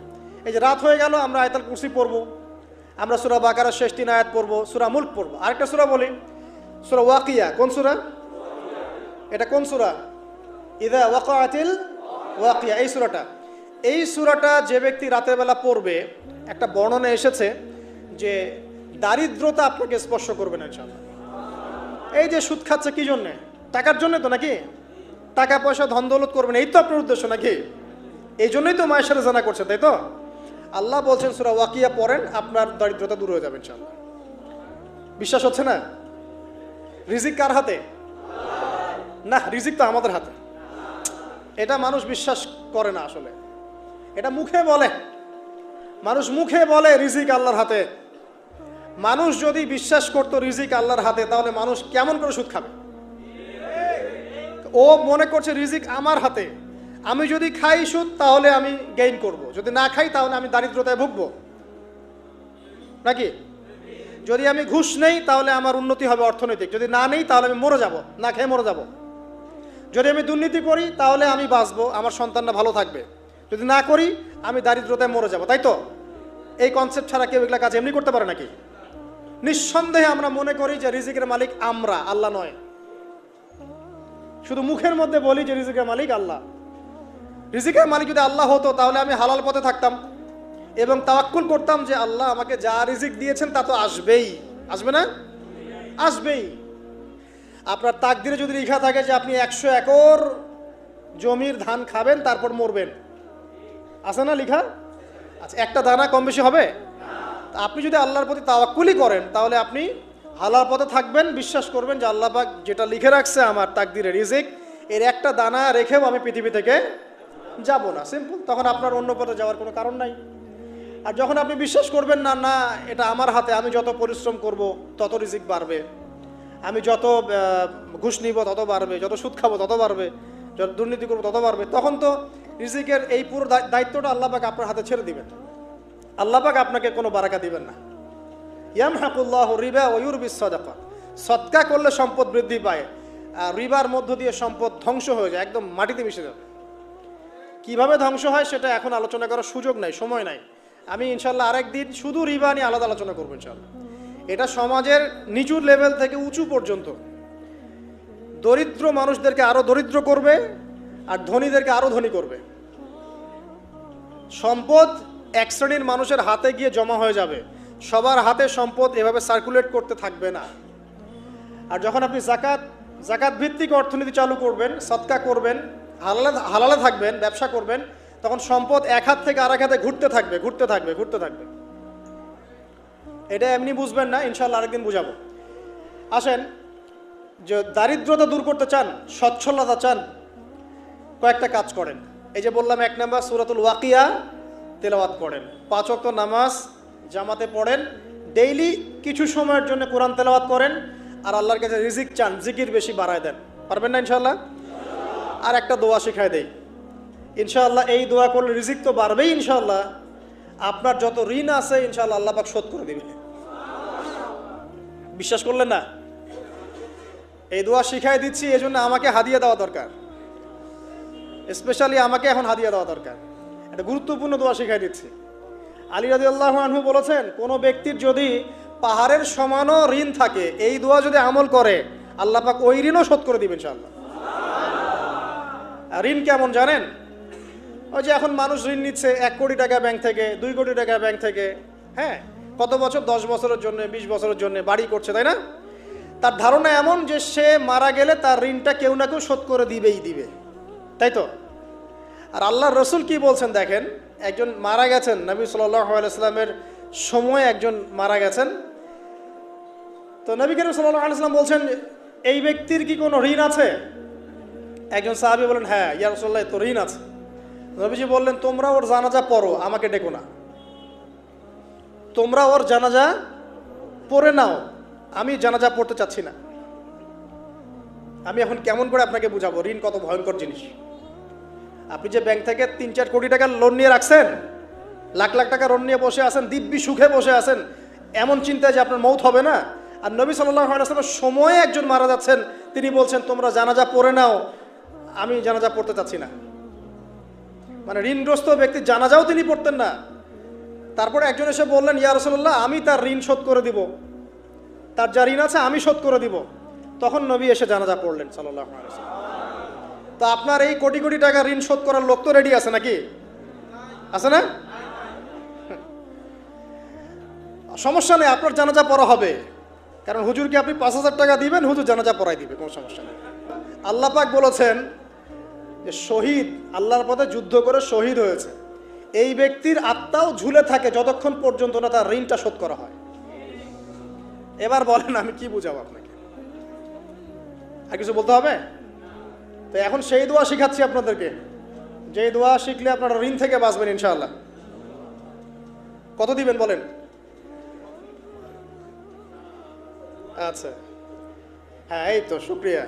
এই যে রাত হয়ে গেল, আমরা আয়াতুল কুরসি পড়বো, আমরা সূরা বাকারার শেষ 3 আয়াত পড়বো, সূরা মুলক পড়বো। আরেকটা সূরা বলি, সূরা ওয়াকিয়া। কোন সূরা এটা? কোন সূরা? ইযা ওয়াকাআতিল ওয়াকিয়া, এই সূরাটা। এই সূরাটা যে ব্যক্তি রাতের বেলা পড়বে, একটা বর্ণনা এসেছে যে দারিদ্রতা আপনাকে স্পর্শ করবে না ইনশাআল্লাহ। এই যে সুদ খাচ্ছে কি জন্যে? টাকার জন্য তো নাকি? টাকা পয়সা ধন দৌলত করবেন, এই তো আপনার উদ্দেশ্য নাকি? এই জন্যই তো মায়ের সাথে জানা করছে, তাই তো? আল্লাহ বলছেন সূরা ওয়াকিয়া পড়েন, আপনার দারিদ্রতা দূর হয়ে যাবে ইনশাআল্লাহ। বিশ্বাস হচ্ছে না? রিজিক কার হাতে? না, রিজিক তো আমাদের হাতে। এটা মানুষ বিশ্বাস করে না আসলে। এটা মুখে বলে, মানুষ মুখে বলে রিজিক আল্লাহর হাতে। মানুষ যদি বিশ্বাস করতো রিজিক আল্লাহর হাতে, তাহলে মানুষ কেমন করে সুদ খাবে? ও মনে করছে রিজিক আমার হাতে, আমি যদি খাই সুদ তাহলে আমি গেইন করব, যদি না খাই তাহলে আমি দারিদ্রতায় ভুগবো নাকি? যদি আমি ঘুষ নেই তাহলে আমার উন্নতি হবে অর্থনৈতিক, যদি না নেই তাহলে আমি মরে যাব, না খেয়ে মরে যাব। যদি আমি দুর্নীতি করি তাহলে আমি বাঁচবো, আমার সন্তানরা ভালো থাকবে, যদি না করি আমি দারিদ্রতায় মরে যাব, তাই তো? এই কনসেপ্ট ছাড়া কেউ এগুলা কাজ এমনি করতে পারে নাকি? নিঃসন্দেহে আমরা মনে করি যে রিজিকের মালিক আমরা, আল্লাহ নয়। শুধু মুখের মধ্যে বলি যে রিজিকের মালিক আল্লাহ। রিজিকের মালিক যদি আল্লাহ হতো তাহলে আমি হালাল পথে থাকতাম এবং তাওয়াক্কুল করতাম যে আল্লাহ আমাকে যা রিজিক দিয়েছেন তা তো আসবেই। আসবে না? আসবেই। আপনার তাকদিরে যদি লেখা থাকে যে আপনি 100 একর জমির ধান খাবেন তারপর মরবেন, আছে না লেখা? আচ্ছা, একটা দানা কম বেশি হবে? আপনি যদি আল্লাহর প্রতি তাওয়াক্কুলই করেন তাহলে আপনি হালাল পথে থাকবেন, বিশ্বাস করবেন যে আল্লাহ পাক যেটা লিখে রাখছে আমার তাকদিরে রিজিক, এর একটা দানা রেখেও আমি পৃথিবী থেকে যাব না। সিম্পল। তখন আপনার অন্য পথে যাওয়ার কোনো কারণ নাই। আর যখন আপনি বিশ্বাস করবেন না, না এটা আমার হাতে, আমি যত পরিশ্রম করব তত রিজিক বাড়বে, আমি যত ঘুষ নিব তত বাড়বে, যত সুদ খাবো তত বাড়বে, যত দুর্নীতি করবো তত বাড়বে, তখন তো রিজিকের এই পুরো দায়িত্বটা আল্লাহ পাক আপনার হাতে ছেড়ে দিবেন। আল্লাহ পাক আপনাকে কোনো বারাকা দিবেন না। ইয়ামহাকুল্লাহু রিবা ওয়া ইউরবিস সাদাকা। সদকা করলে সম্পদ বৃদ্ধি পায়, আর রিবার মধ্য দিয়ে সম্পদ ধ্বংস হয়ে যায়, একদম মাটিতে মিশে যাবে। কিভাবে ধ্বংস হয় সেটা এখন আলোচনা করার সুযোগ নাই, সময় নাই। আমি ইনশাল্লাহ আরেকদিন শুধু রিবা নিয়ে আলাদা আলোচনা করবো ইনশাল্লাহ। এটা সমাজের নিচু লেভেল থেকে উঁচু পর্যন্ত দরিদ্র মানুষদেরকে আরো দরিদ্র করবে আর ধনীদেরকে আরো ধনী করবে। সম্পদ এক শ্রেণীর মানুষের হাতে গিয়ে জমা হয়ে যাবে, সবার হাতে সম্পদ এভাবে সার্কুলেট করতে থাকবে না। আর যখন আপনি জাকাত ভিত্তিক অর্থনীতি চালু করবেন, সদকা করবেন, হালালে থাকবেন, ব্যবসা করবেন, তখন সম্পদ এক হাত থেকে আরেক হাতে ঘুরতে থাকবে। এটা এমনি বুঝবেন না, ইনশাল্লাহ আরেকদিন বুঝাবো। আসেন, যে দারিদ্রতা দূর করতে চান, সচ্ছলতা চান, কয়েকটা কাজ করেন। এই যে বললাম, 1 নাম্বার সূরাতুল ওয়াকিয়া তেলাওয়াত করেন, 5 ওয়াক্ত নামাজ জামাতে পড়েন, ডেইলি কিছু সময়ের জন্য কোরআন তেলাওয়াত করেন, আর আল্লাহর কাছে রিজিক চান, জিকির বেশি বাড়ায় দেন। পারবেন না ইনশাআল্লাহ? আর একটা দোয়া শিখায় দেই ইনশাআল্লাহ। এই দোয়া করলে রিজিক তো বাড়বেই ইনশাআল্লাহ, আপনার যত ঋণ আছে ইনশাআল্লাহ আল্লাহ পাক শোধ করে দিবেন। বিশ্বাস করলেন না? এই দোয়া শিখাই দিচ্ছি, এই জন্য আমাকে হাদিয়া দেওয়া দরকার, স্পেশালি আমাকে এখন হাদিয়া দেওয়া দরকার। একটা গুরুত্বপূর্ণ দোয়া শিখাই দিচ্ছি। আলী রাদিয়াল্লাহু আনহু বলেছেন, কোনো ব্যক্তির যদি পাহাড়ের সমানও ঋণ থাকে, এই দোয়া যদি আমল করে, আল্লাহ পাক ওই ঋণও শোধ করে দিবেন ইনশাআল্লাহ। আর ঋণ কেমন জানেন? ওই যে এখন মানুষ ঋণ নিচ্ছে 1 কোটি টাকা ব্যাংক থেকে, 2 কোটি টাকা ব্যাংক থেকে, হ্যাঁ, কত বছর, 10 বছরের জন্য, 20 বছরের জন্য বাড়ি করছে, তাই না? তার ধারণা এমন যে সে মারা গেলে তার ঋণটা কেউ না কেউ শোধ করে দিবে, তাই তো? আর আল্লাহর রসুল কি বলছেন দেখেন, একজন মারা গেছেন, নবী সাল্লাল্লাহু আলাইহি সাল্লামের সময় একজন মারা গেছেন। তো নবী করিম সাল্লাল্লাহু আলাইহি সাল্লাম বলছেন, এই ব্যক্তির কি কোনো ঋণ আছে? একজন সাহাবী বলেন, হ্যাঁ ইয়া রাসূলুল্লাহ, তো ঋণ আছে। নবীজি বললেন, তোমরা ওর জানাজা পড়ো, আমাকে ডেকো না। তোমরা ওর জানাজা পড়ে নাও, আমি জানাজা পড়তে চাচ্ছি না। আমি এখন কেমন করে আপনাকে বুঝাবো ঋণ কত ভয়ঙ্কর জিনিস। আপনি যে ব্যাংক থেকে 3-4 কোটি টাকার লোন নিয়ে রাখছেন, লাখ লাখ টাকা লোন নিয়ে বসে আছেন, দিব্যি সুখে বসে আছেন, এমন চিন্তায় যে আপনার মৌত হবে না। আর নবী সাল্লাল্লাহু আলাইহি ওয়াসাল্লামের সময়ে একজন মারা যাচ্ছেন, তিনি বলছেন তোমরা জানাজা পড়ে নাও, আমি জানাজা পড়তে চাচ্ছি না। মানে ঋণগ্রস্ত ব্যক্তির জানাজাও তিনি পড়তেন না। তারপরে একজন এসে বললেন, ইয়া রাসূলুল্লাহ, আমি তার ঋণ শোধ করে দিব, তার যা ঋণ আছে আমি শোধ করে দিব। তখন নবী এসে জানাজা পড়লেন সাল্লাল্লাহু আলাইহি ওয়াসাল্লাম। তো আপনার এই কোটি কোটি টাকা ঋণ শোধ করার লোক তো রেডি আছে নাকি? আছে না? সমস্যা নেই, আপনার জানাজা পড়া হবে, কারণ হুজুরকে আপনি 5,000 টাকা দিবেন, হুজুর জানাজা পড়াই দিবে, কোনো সমস্যা নেই। আল্লাহ পাক বলেছেন যে শহীদ, আল্লাহর পথে যুদ্ধ করে শহীদ হয়েছে, এই ব্যক্তির আত্মাও ঝুলে থাকে যতক্ষণ পর্যন্ত না তার ঋণটা শোধ করা হয়। এবার বলেন আমি কি বুঝাবো আপনাকে? আর কিছু বলতে হবে? তো এখন সেই দোয়া শিখাচ্ছি আপনাদেরকে, যেই দোয়া শিখলে আপনারা ঋণ থেকে বাঁচবেন ইনশাআল্লাহ। কত দিবেন বলেন? আচ্ছা, হ্যাঁ, এই তো, শুকরিয়া।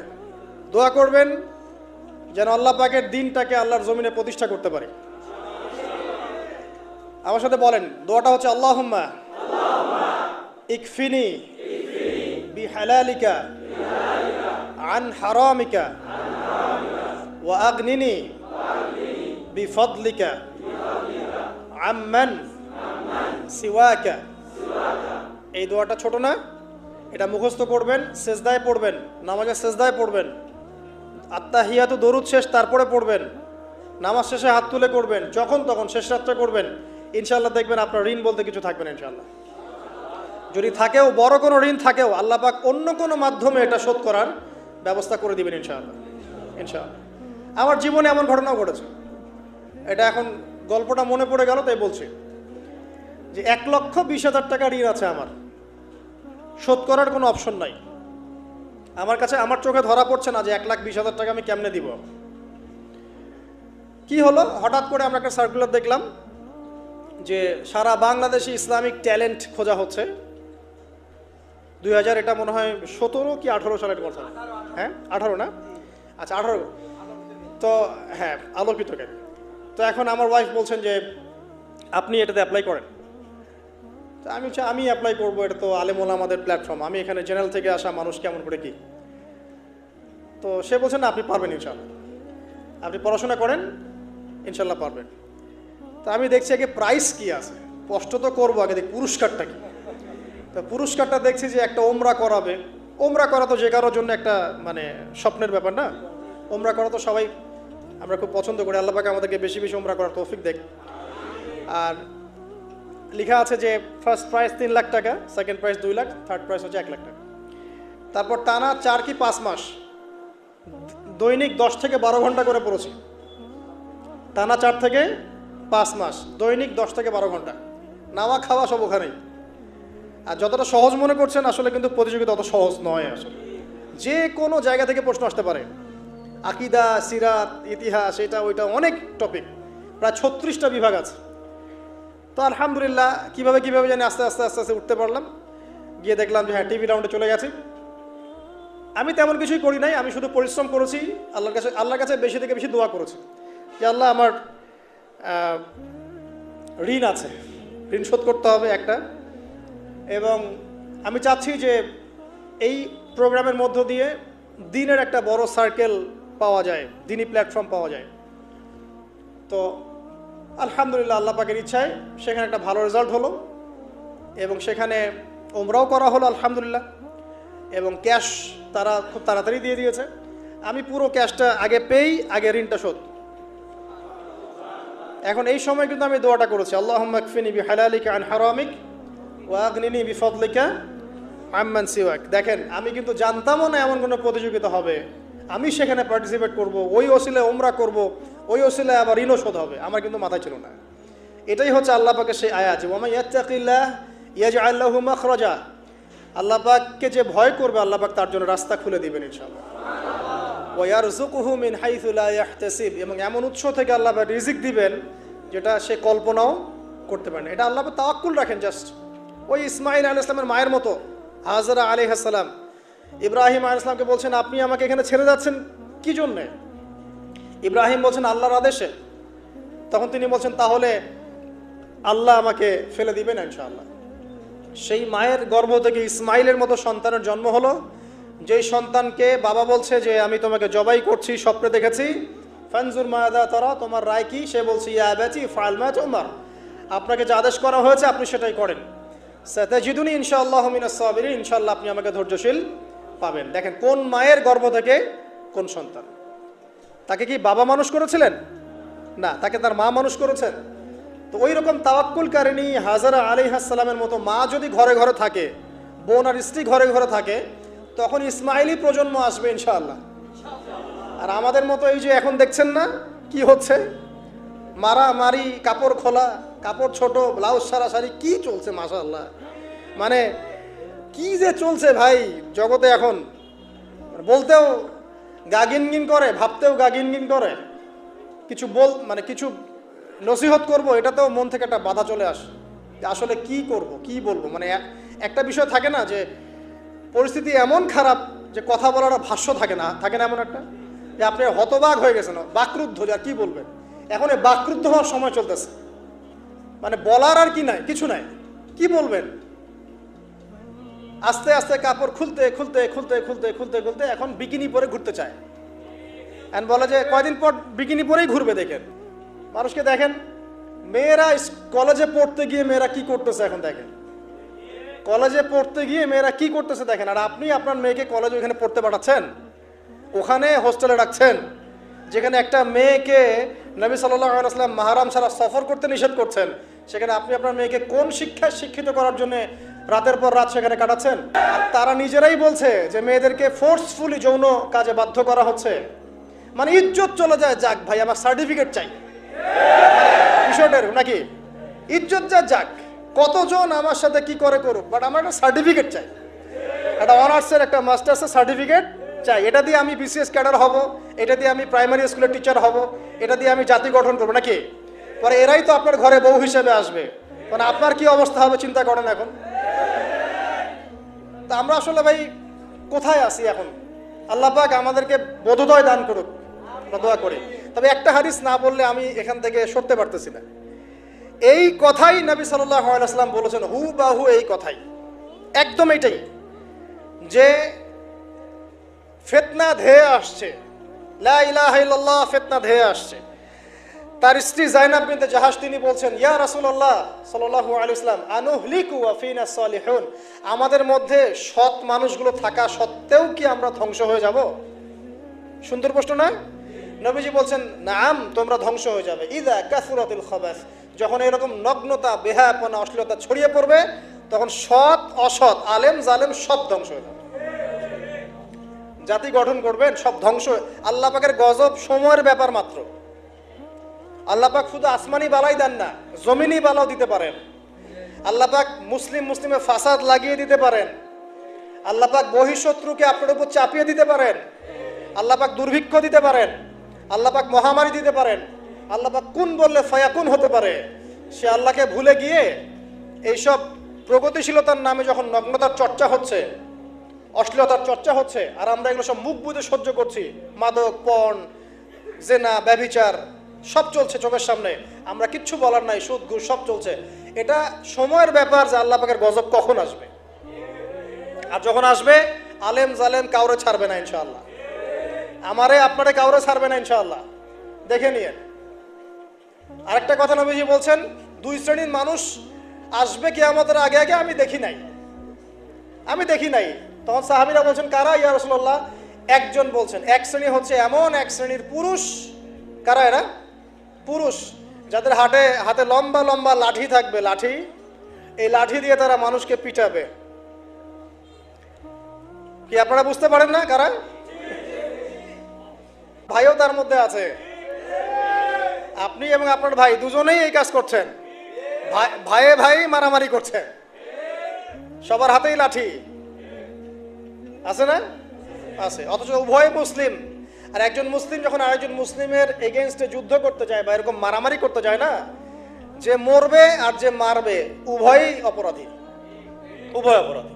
দোয়া করবেন যেন আল্লাহ পাকের দিনটাকে আল্লাহর জমিনে প্রতিষ্ঠা করতে পারি। আমার সাথে বলেন, দোয়াটা হচ্ছে আল্লাহুম্মা ইকফিনি বিহালালিকা আন হারামিকা ওয়া আগনিনি বিফদলিকা আম্মান সিওয়াকা। এই দোয়াটা ছোট না, এটা মুখস্থ করবেন, সেজদায় পড়বেন, নামাজের সেজদায় পড়বেন, আত্তাহিয়াতু দরুদ শেষ তারপরে পড়বেন, নামাজ শেষে হাত তুলে করবেন, যখন তখন শেষ রাত্রে করবেন। ইনশাআল্লাহ দেখবেন আপনার ঋণ বলতে কিছু থাকবে না ইনশাআল্লাহ। যদি থাকেও, বড় কোনো ঋণ থাকেও, আল্লাহ পাক অন্য কোনো মাধ্যমে এটা শোধ করার ব্যবস্থা করে দিবেন ইনশাআল্লাহ। ইনশাআল্লাহ আমার জীবনে এমন ঘটনাও ঘটেছে, এটা এখন গল্পটা মনে পড়ে গেল তাই বলছি, যে 1,20,000 টাকা ঋণ আছে আমার, শোধ করার কোনো অপশন নাই। আমার কাছে, আমার চোখে ধরা পড়ছে না যে 1,20,000 টাকা আমি কেমনে দিব। কি হলো, হঠাৎ করে আমরা একটা সার্কুলার দেখলাম যে সারা বাংলাদেশে ইসলামিক ট্যালেন্ট খোঁজা হচ্ছে। 2000, এটা মনে হয় 17 কি 18 সালের কথা, হ্যাঁ 18 না, আচ্ছা 18। তো হ্যাঁ, আলোকিত কেন। তো এখন আমার ওয়াইফ বলছেন যে আপনি এটাতে অ্যাপ্লাই করেন। তো আমি অ্যাপ্লাই করবো, এটা তো আলেম ওলামাদের প্ল্যাটফর্ম, আমি এখানে জেনারেল থেকে আসা মানুষ কেমন করে কি। তো সে বলছেন না, আপনি পারবেন ইনশাল্লাহ, আপনি পড়াশোনা করেন, ইনশাল্লাহ পারবেন। তো আমি দেখছি আগে প্রাইস কি আছে, কষ্ট তো করবো, আগে দেখি পুরস্কারটা কি। তো পুরস্কারটা দেখছি যে একটা ওমরা করাবে। ওমরা করা তো যে কারোর জন্য একটা মানে স্বপ্নের ব্যাপার না, ওমরা করা তো সবাই আমরা খুব পছন্দ করি। আল্লাহ পাক আমাদেরকে বেশি বেশি ওমরা করার তৌফিক দেখ। আর লেখা আছে যে ফার্স্ট প্রাইজ 3 লাখ টাকা, second prize 2 lakh, third prize হচ্ছে 1 লাখ টাকা। তারপর টানা 4 কি 5 মাস দৈনিক 10 থেকে 12 ঘন্টা করে পড়েছি। টানা 4 থেকে 5 মাস দৈনিক 10 থেকে 12 ঘন্টা, নাওয়া খাওয়া সব ওখানেই। আর যতটা সহজ মনে করছেন আসলে কিন্তু প্রতিযোগিতা অত সহজ নয়। আসলে যে কোনো জায়গা থেকে প্রশ্ন আসতে পারে, আকিদা, সিরাত, ইতিহাস, এটা ওইটা, অনেক টপিক, প্রায় 36টা বিভাগ আছে। তো আলহামদুলিল্লাহ কীভাবে জানি আস্তে আস্তে উঠতে পারলাম। গিয়ে দেখলাম যে হ্যাঁ, টিভি রাউন্ডে চলে গেছি। আমি তেমন কিছুই করি নাই, আমি শুধু পরিশ্রম করেছি, আল্লাহর কাছে বেশি থেকে বেশি দোয়া করেছি যে আল্লাহ আমার ঋণ আছে, ঋণ শোধ করতে হবে একটা। এবং আমি চাচ্ছি যে এই প্রোগ্রামের মধ্য দিয়ে দিনের একটা বড় সার্কেল পাওয়া যায়, দিনই প্ল্যাটফর্ম পাওয়া যায়। তো আলহামদুলিল্লাহ আল্লাহ পাকের ইচ্ছায় সেখানে একটা ভালো রেজাল্ট হলো এবং সেখানে ওমরাও করা হলো আলহামদুলিল্লাহ, এবং ক্যাশ তারা খুব তাড়াতাড়ি দিয়ে দিয়েছে। আমি পুরো ক্যাশটা আগে পেয়েই আগে ঋণটা শোধ। এখন এই সময় কিন্তু আমি দোয়াটা করেছি, আল্লাহুম্মা কফিনি বিহালালিকা আন হারামিক ওয়া আগনিনি বিফদলিকা আম্মান সিওয়াক। দেখেন, আমি কিন্তু জানতামও না এমন কোনো প্রতিযোগিতা হবে, আমি সেখানে পার্টিসিপেট করব, ওই ওসিলায় ওমরা করব, ওই ওসিলায় আবার ঋণও শোধ হবে, আমার কিন্তু মাথায় ছিল না। এটাই হচ্ছে আল্লাহ পাকের সেই আয়াত, ওয়া মান ইয়াত্তাকিল্লাহ ইয়াজআল লাহু মাখরাজা। আল্লাহ পাককে যে ভয় করবে আল্লাহ পাক তার জন্য রাস্তা খুলে দিবেন ইনশাআল্লাহ। ওয়া ইয়ারযুকুহু মিন হাইথু লা ইয়াহতাসিব, এবং এমন উৎস থেকে আল্লাহ পাক রিজিক দিবেন যেটা সে কল্পনাও করতে পারে না। এটা আল্লাহ পাক তাওয়াক্কুল রাখেন। জাস্ট ওই ইসমাঈল আলাইহিস সালামের মায়ের মতো হাজরা আলাইহিস সালাম ইব্রাহিম আলাইহিস সালামকে বলছেন, আপনি আমাকে এখানে ছেড়ে যাচ্ছেন কি জন্যে? ইব্রাহিম বলছেন আল্লাহর আদেশে। তখন তিনি বলছেন, তাহলে আল্লাহ আমাকে ফেলে দিবেন ইনশাআল্লাহ। সেই মায়ের গর্ভ থেকে ইসমাইলের মতো সন্তানের জন্ম হলো, যেই সন্তানকে বাবা বলছে যে আমি তোমাকে জবাই করছি, স্বপ্নে দেখেছি, ফানজুর মাদা তারা, তোমার রায় কি? সে বলছে ইয়া আবাতি ফাআল মা তুমার, আপনাকে যে আদেশ করা হয়েছে আপনি সেটাই করেন। সাতাজিদুনি ইনশাআল্লাহু মিনাস সাবিরিন, ইনশাআল্লাহ আপনি আমাকে ধৈর্যশীল পাবেন। দেখেন কোন মায়ের গর্ভ থেকে কোন সন্তান। তাকে কি বাবা মানুষ করেছিলেন? না, তাকে তার মা মানুষ করেছেন। তো ওই রকম তাওয়াক্কুলকারিনী হাজরা আলাইহিস সালামের মতো মা যদি ঘরে ঘরে থাকে, বোন আর স্ত্রী ঘরে ঘরে থাকে, তখন ইসমাইলি প্রজন্ম আসবে ইনশাআল্লাহ। আর আমাদের মতো এই যে এখন দেখছেন না কি হচ্ছে, মারামারি, কাপড় খোলা, কাপড় ছোট, ব্লাউজ সারাসারি, কি চলছে মাশাআল্লাহ। মানে কি যে চলছে ভাই জগতে এখন, বলতেও গা গিনগিন করে, ভাবতেও গা গিনগিন করে। কিছু মানে কিছু নসিহত করব, এটাতেও মন থেকে একটা বাধা চলে আসে যে আসলে কি করব, কি বলবো। মানে একটা বিষয় থাকে না যে পরিস্থিতি এমন খারাপ যে কথা বলার ভাষ্য থাকে না এমন একটা, যে আপনি হতবাক হয়ে গেছেন, বাকরুদ্ধ, আর কি বলবেন। এখন এই বাকরুদ্ধ হওয়ার সময় চলতেছে, মানে বলার আর কি নাই, কিছু নাই, কি বলবেন। আস্তে আস্তে কাপড় খুলতে খুলতে খুলতে খুলতে খুলতে খুলতে এখন বিকিনি পরে ঘুরতে চায়। এন্ড বলে যে কয়দিন পর বিকিনি পরেই ঘুরবে। দেখেন মানুষকে, দেখেন মেয়েরা কলেজে পড়তে গিয়ে মেয়েরা কি করতেছে এখন দেখেন, কলেজে পড়তে গিয়ে মেয়েরা কি করতেছে দেখেন। আর আপনি আপনার মেয়েকে কলেজে ওখানে পড়তে পাঠাচ্ছেন, ওখানে হোস্টেলে রাখছেন, যেখানে একটা মেয়েকে নবী সাল্লাল্লাহু আলাইহি ওয়াসাল্লাম মাহরাম ছাড়া সফর করতে নিষেধ করছেন, সেখানে আপনি আপনার মেয়েকে কোন শিক্ষায় শিক্ষিত করার জন্য রাতের পর রাত সেখানে কাটাচ্ছেন। তারা নিজেরাই বলছে যে মেয়েদেরকে ফোর্সফুলি যৌন কাজে বাধ্য করা হচ্ছে। মানে ইজ্জত চলে যায়, যাক ভাই আমার সার্টিফিকেট চাই, বিষয়টার নাকি ইজ্জত যাক, কতজন আমার সাথে কি করে করুক, বাট আমার একটা সার্টিফিকেট চাই, একটা অনার্সের একটা মাস্টার্সের সার্টিফিকেট চাই। এটা দিয়ে আমি বিসিএস ক্যাডার হব, এটা দিয়ে আমি প্রাইমারি স্কুলের টিচার হব, এটা দিয়ে আমি জাতি গঠন করবো নাকি। পরে এরাই তো আপনার ঘরে বউ হিসেবে আসবে, মানে আপনার কি অবস্থা হবে চিন্তা করেন এখন। তা আমরা আসলে ভাই কোথায় আছি এখন? আল্লাহ পাক আমাদেরকে বোধোদয় দান করুক, দোয়া করি। তবে একটা হাদিস না বললে আমি এখান থেকে সরতে পারতেছি না। এই কথাই নবী সাল্লাল্লাহু আলাইহি ওয়াসাল্লাম বলেছেন, হুবাহু এই কথাই, একদম এইটাই, যে ফিতনা ধেয়ে আসছে, লা ইলাহা ইল্লাল্লাহ, ফিতনা ধেয়ে আসছে। তার স্ত্রী যায়নাব বিনতে জাহাশ তিনি বলছেন, ইয়া রাসূলুল্লাহ সাল্লাল্লাহু আলাইহি ওয়াসাল্লাম আনুহলিকু ওয়া ফিনা সালিহুন, আমাদের মধ্যে সৎ মানুষগুলো থাকা সত্ত্বেও কি আমরা ধ্বংস হয়ে যাব? সুন্দর প্রশ্ন না? নবীজি বলছেন, নাম, তোমরা ধ্বংস হয়ে যাবে। ইযা কাসুরাতুল খাবাস, যখন এরকম নগ্নতা, বেহায়াপনা, অশ্লীলতা ছড়িয়ে পড়বে, তখন সৎ অসৎ, আলেম জালেম সব ধ্বংস হয়ে যাবে। জাতি গঠন করবেন সব ধ্বংস। আল্লাহ পাকের গজব সময়ের ব্যাপার মাত্র। আল্লাহ পাক শুধু আসমানি বালাই দেন না, জমিনি বালাও দিতে পারেন। আল্লাহ পাক মুসলিমে ফাসাদ লাগিয়ে দিতে পারেন। আল্লাহ পাক বহিঃশত্রুকে আপনার উপর চাপিয়ে দিতে পারেন। আল্লাহ পাক দুর্ভিক্ষ দিতে পারেন। আল্লাহ পাক মহামারী দিতে পারেন। আল্লাহ পাক কুন বললে ফায়াকুন হতে পারে। সে আল্লাহকে ভুলে গিয়ে এইসব প্রগতিশীলতার নামে যখন নগ্নতার চর্চা হচ্ছে, অশ্লীলতার চর্চা হচ্ছে, আর আমরা এগুলো সব মুখ বুঝে সহ্য করছি, মাদক, পর্ন, জেনা, ব্যভিচার সব চলছে চোখের সামনে, আমরা কিচ্ছু বলার নাই, সুদ ঘুষ সব চলছে। এটা সময়ের ব্যাপার যে আল্লাহ পাকের গজব কখন আসবে। আর যখন আসবে আলেম জালেম কাউরে ছাড়বে না ইনশাআল্লাহ। আমারে আপনারে কাউরে ছাড়বে না ইনশাআল্লাহ, দেখে নিয়ে। আরেকটা কথা নবীজি বলছেন, দুই শ্রেণীর মানুষ আসবে কিয়ামতের আগে আগে, আমি দেখি নাই। তখন সাহাবীরা বলছেন, কারা ইয়া রাসূলুল্লাহ? একজন বলছেন, এক শ্রেণী হচ্ছে এমন এক শ্রেণীর পুরুষ। কারা এরা? পুরুষ, যাদের হাতে লম্বা লম্বা লাঠি থাকবে, লাঠি, এই লাঠি দিয়ে তারা মানুষকে পিটাবে। কি আপনারা বুঝতে পারেন না কারা? ভাইও তার মধ্যে আছে, আপনি এবং আপনার ভাই দুজনেই এই কাজ করছেন, ভাইয়ে ভাই মারামারি করছে, সবার হাতেই লাঠি আছে না? আছে। অথচ উভয় মুসলিম, আর একজন মুসলিম যখন আরেকজন মুসলিমের এগেইনস্টে যুদ্ধ করতে যায় বা এরকম মারামারি করতে যায় না, যে মরবে আর যে মারবে উভয়ই অপরাধী, উভয় অপরাধী।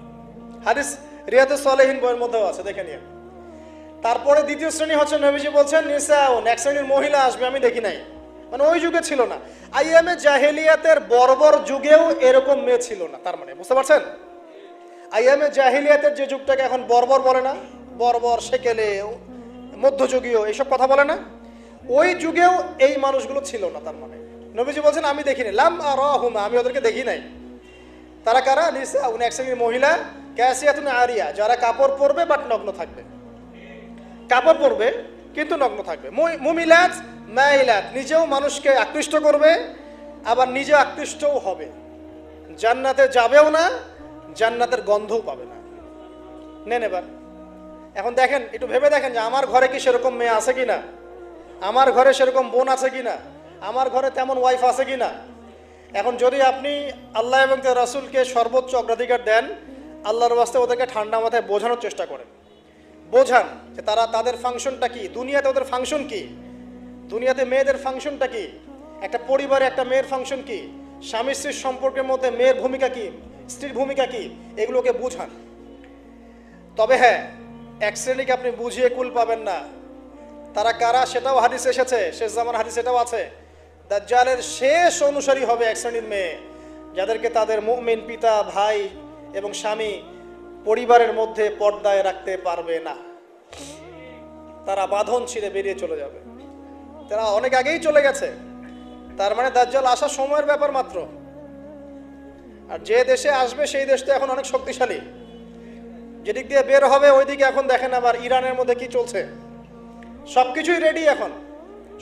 হাদিস রিয়াদুস সালেহিন বইয়ের মধ্যেও আছে, দেখে নিন। তারপরে দ্বিতীয় শ্রেণী হচ্ছে, নবীজি বলছেন নিসাউন, এক শ্রেণীর মহিলা আসবে, আমি দেখি নাই, মানে ওই যুগে ছিল না। আইয়ামে জাহেলিয়াতের বর্বর যুগেও এরকম মেয়ে ছিল না। তার মানে বুঝতে পারছেন, আইয়ামে জাহেলিয়াতের যে যুগটাকে এখন বর্বর বলে না, বর্বর, সেকেলে, মধ্যযুগীয় এইসব কথা বলে না, ওই যুগেও এই মানুষগুলো ছিল না। তার মানে নবীজি বলছেন আমি দেখিনি, লাম আরাহুমা, আমি ওদেরকে দেখি নাই। তারা কারা? নিসাউন, এক শ্রেণীর মহিলা, কাসিয়াতুন আরিয়া, যারা কাপড় পরবে বাট নগ্ন থাকবে, কাপড় পরবে কিন্তু নগ্ন থাকবে। মুমিলাত মাইলাত, নিজেও মানুষকে আকৃষ্ট করবে আবার নিজে আকৃষ্টও হবে, জান্নাতে যাবেও না, জান্নাতের গন্ধও পাবে না। নেন এবার এখন দেখেন, একটু ভেবে দেখেন যে আমার ঘরে কি সেরকম মেয়ে আছে কিনা, আমার ঘরে সেরকম বোন আছে কিনা, আমার ঘরে তেমন ওয়াইফ আছে কিনা। এখন যদি আপনি আল্লাহ এবং তার রাসূলকে সর্বোচ্চ অগ্রাধিকার দেন, আল্লাহর ওয়াস্তে ওদেরকে ঠান্ডা মাথায় বোঝানোর চেষ্টা করেন, বোঝান যে তাদের ফাংশনটা কি, দুনিয়াতে ওদের ফাংশন কি, দুনিয়াতে মেয়েদের ফাংশনটা কি, একটা পরিবারে একটা মেয়ের ফাংশন কি, স্বামী স্ত্রীর সম্পর্কের মধ্যে মেয়ের ভূমিকা কি, স্ত্রীর ভূমিকা কি, এগুলোকে বুঝান। তবে হ্যাঁ, এক শ্রেণীকে আপনি বুঝিয়ে কুল পাবেন না। তারা কারা সেটাও হাদিস এসেছে, শেষ জামান হাদিস এটাও আছে। দাজ্জালের শেষ অনুসারী হবে এক শ্রেণীর মেয়ে, যাদেরকে তাদের মুমিন পিতা, ভাই এবং স্বামী পরিবারের মধ্যে পর্দায় রাখতে পারবে না। তারা বাঁধন ছিঁড়ে বেরিয়ে চলে যাবে, তারা অনেক আগেই চলে গেছে। তার মানে দাজ্জাল আসার সময়ের ব্যাপার মাত্র। আর যে দেশে আসবে সেই দেশটা এখন অনেক শক্তিশালী, যেদিক দিয়ে বের হবে ওইদিকে এখন দেখেন আবার ইরানের মধ্যে কি চলছে, সবকিছুই রেডি, এখন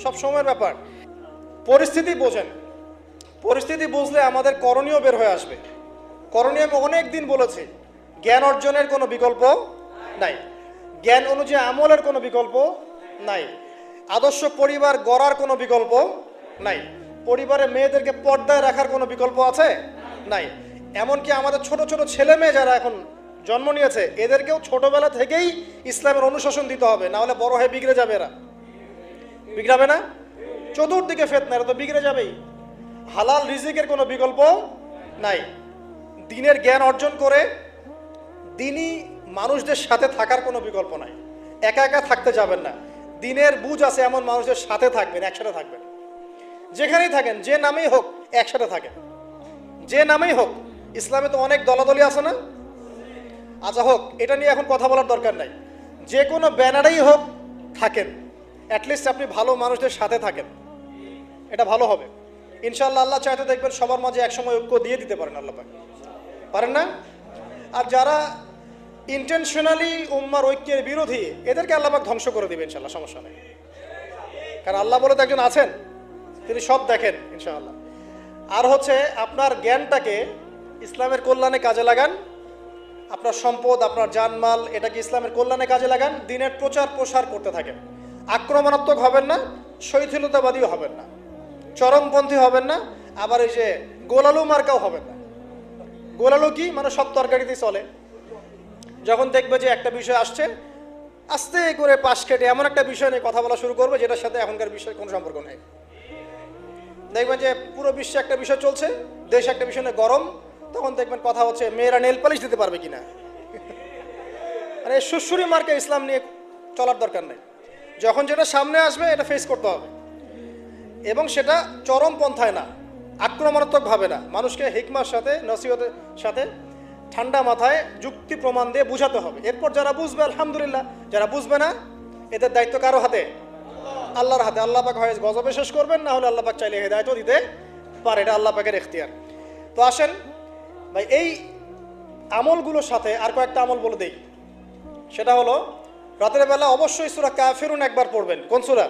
সব সময়ের ব্যাপার। পরিস্থিতি বোঝেন, পরিস্থিতি বুঝলে আমাদের করণীয় বের হয়ে আসবে। করণীয় আমি অনেক দিন বলেছি, জ্ঞান অর্জনের কোনো বিকল্প নাই, জ্ঞান অনুযায়ী আমলের কোনো বিকল্প নাই, আদর্শ পরিবার গড়ার কোনো বিকল্প নাই, পরিবারে মেয়েদেরকে পর্দায় রাখার কোনো বিকল্প আছে নাই। এমনকি আমাদের ছোট ছোট ছেলে মেয়ে যারা এখন জন্ম নিয়েছে, এদেরকেও ছোটবেলা থেকেই ইসলামের অনুশাসন দিতে হবে, না হলে বড় হয়ে বিগড়ে যাবে। এরা বিগড়াবে না? চতুর্দিকে ফিতনা, এরা তো বিগড়ে যাবেই। হালাল রিজিকের কোনো বিকল্প নাই। দ্বীনের জ্ঞান অর্জন করে দ্বীনি মানুষদের সাথে থাকার কোনো বিকল্প নাই। একা একা থাকতে যাবেন না, দ্বীনের বুঝ আছে এমন মানুষদের সাথে থাকবেন, একসাথে থাকবেন। যেখানেই থাকেন, যে নামেই হোক, একসাথে থাকেন, যে নামেই হোক। ইসলামে তো অনেক দলাদলি আছে না? আচ্ছা হোক, এটা নিয়ে এখন কথা বলার দরকার নাই। যে কোনো ব্যানারেই হোক থাকেন, অ্যাটলিস্ট আপনি ভালো মানুষদের সাথে থাকেন, এটা ভালো হবে ইনশাআল্লাহ। আল্লাহ চাইতে দেখবেন সবার মাঝে একসময় ঐক্য দিয়ে দিতে পারেন, আল্লাহ পাক পারেন না? আর যারা ইন্টেনশনালি উম্মার ঐক্যের বিরোধী, এদেরকে আল্লাহ পাক ধ্বংস করে দিবে ইনশাআল্লাহ, সমস্যা নেই। কারণ আল্লাহ বলে তো একজন আছেন, তিনি সব দেখেন ইনশাআল্লাহ। আর হচ্ছে আপনার জ্ঞানটাকে ইসলামের কল্যাণে কাজে লাগান, আপনার সম্পদ, আপনার জানমাল, এটাকে ইসলামের কল্যাণে কাজে লাগান, দ্বীনের প্রচার প্রসার করতে থাকেন। আক্রমণাত্মক হবেন না, শৈথিলতাবাদীও হবেন না, চরমপন্থী হবেন না, আবার এই যে গোলালু মার্কাও হবেন না। গোলালু কি মানে? সব তরকারিতেই চলে। যখন দেখবে যে একটা বিষয় আসছে, আস্তে করে পাশ কেটে এমন একটা বিষয় নিয়ে কথা বলা শুরু করবে যেটার সাথে এখনকার বিষয়ের কোনো সম্পর্ক নেই। দেখবেন যে পুরো বিশ্বে একটা বিষয় চলছে, দেশ একটা বিষয় নিয়ে গরম, তখন দেখবেন কথা হচ্ছে মেয়েরা নেল পালিশ দিতে পারবে কিনা। মানে সুশ্রী মার্কে ইসলাম নিয়ে চলার দরকার নেই। যখন যেটা সামনে আসবে এটা ফেস করতে হবে, এবং সেটা চরম পন্থায় না, আক্রমণাত্মক ভাবে না, মানুষকে হিকমার সাথে, নসিহতের সাথে ঠান্ডা মাথায় যুক্তি প্রমাণ দিয়ে বুঝাতে হবে। এরপর যারা বুঝবে আলহামদুলিল্লাহ, যারা বুঝবে না এদের দায়িত্ব কারো হাতে? আল্লাহর হাতে। আল্লাহ পাক হয় গজবে শেষ করবেন, না হলে আল্লাহ পাক চাইলে হেদায়েতও দিতে পারে, এটা আল্লাহ পাকের এখতিয়ার। তো আসেন ভাই, এই আমলগুলোর সাথে আর কয়েকটা আমল বলে দেই। সেটা হলো রাতের বেলা অবশ্যই সূরা কাফিরুন একবার পড়বেন। কোন সূরা?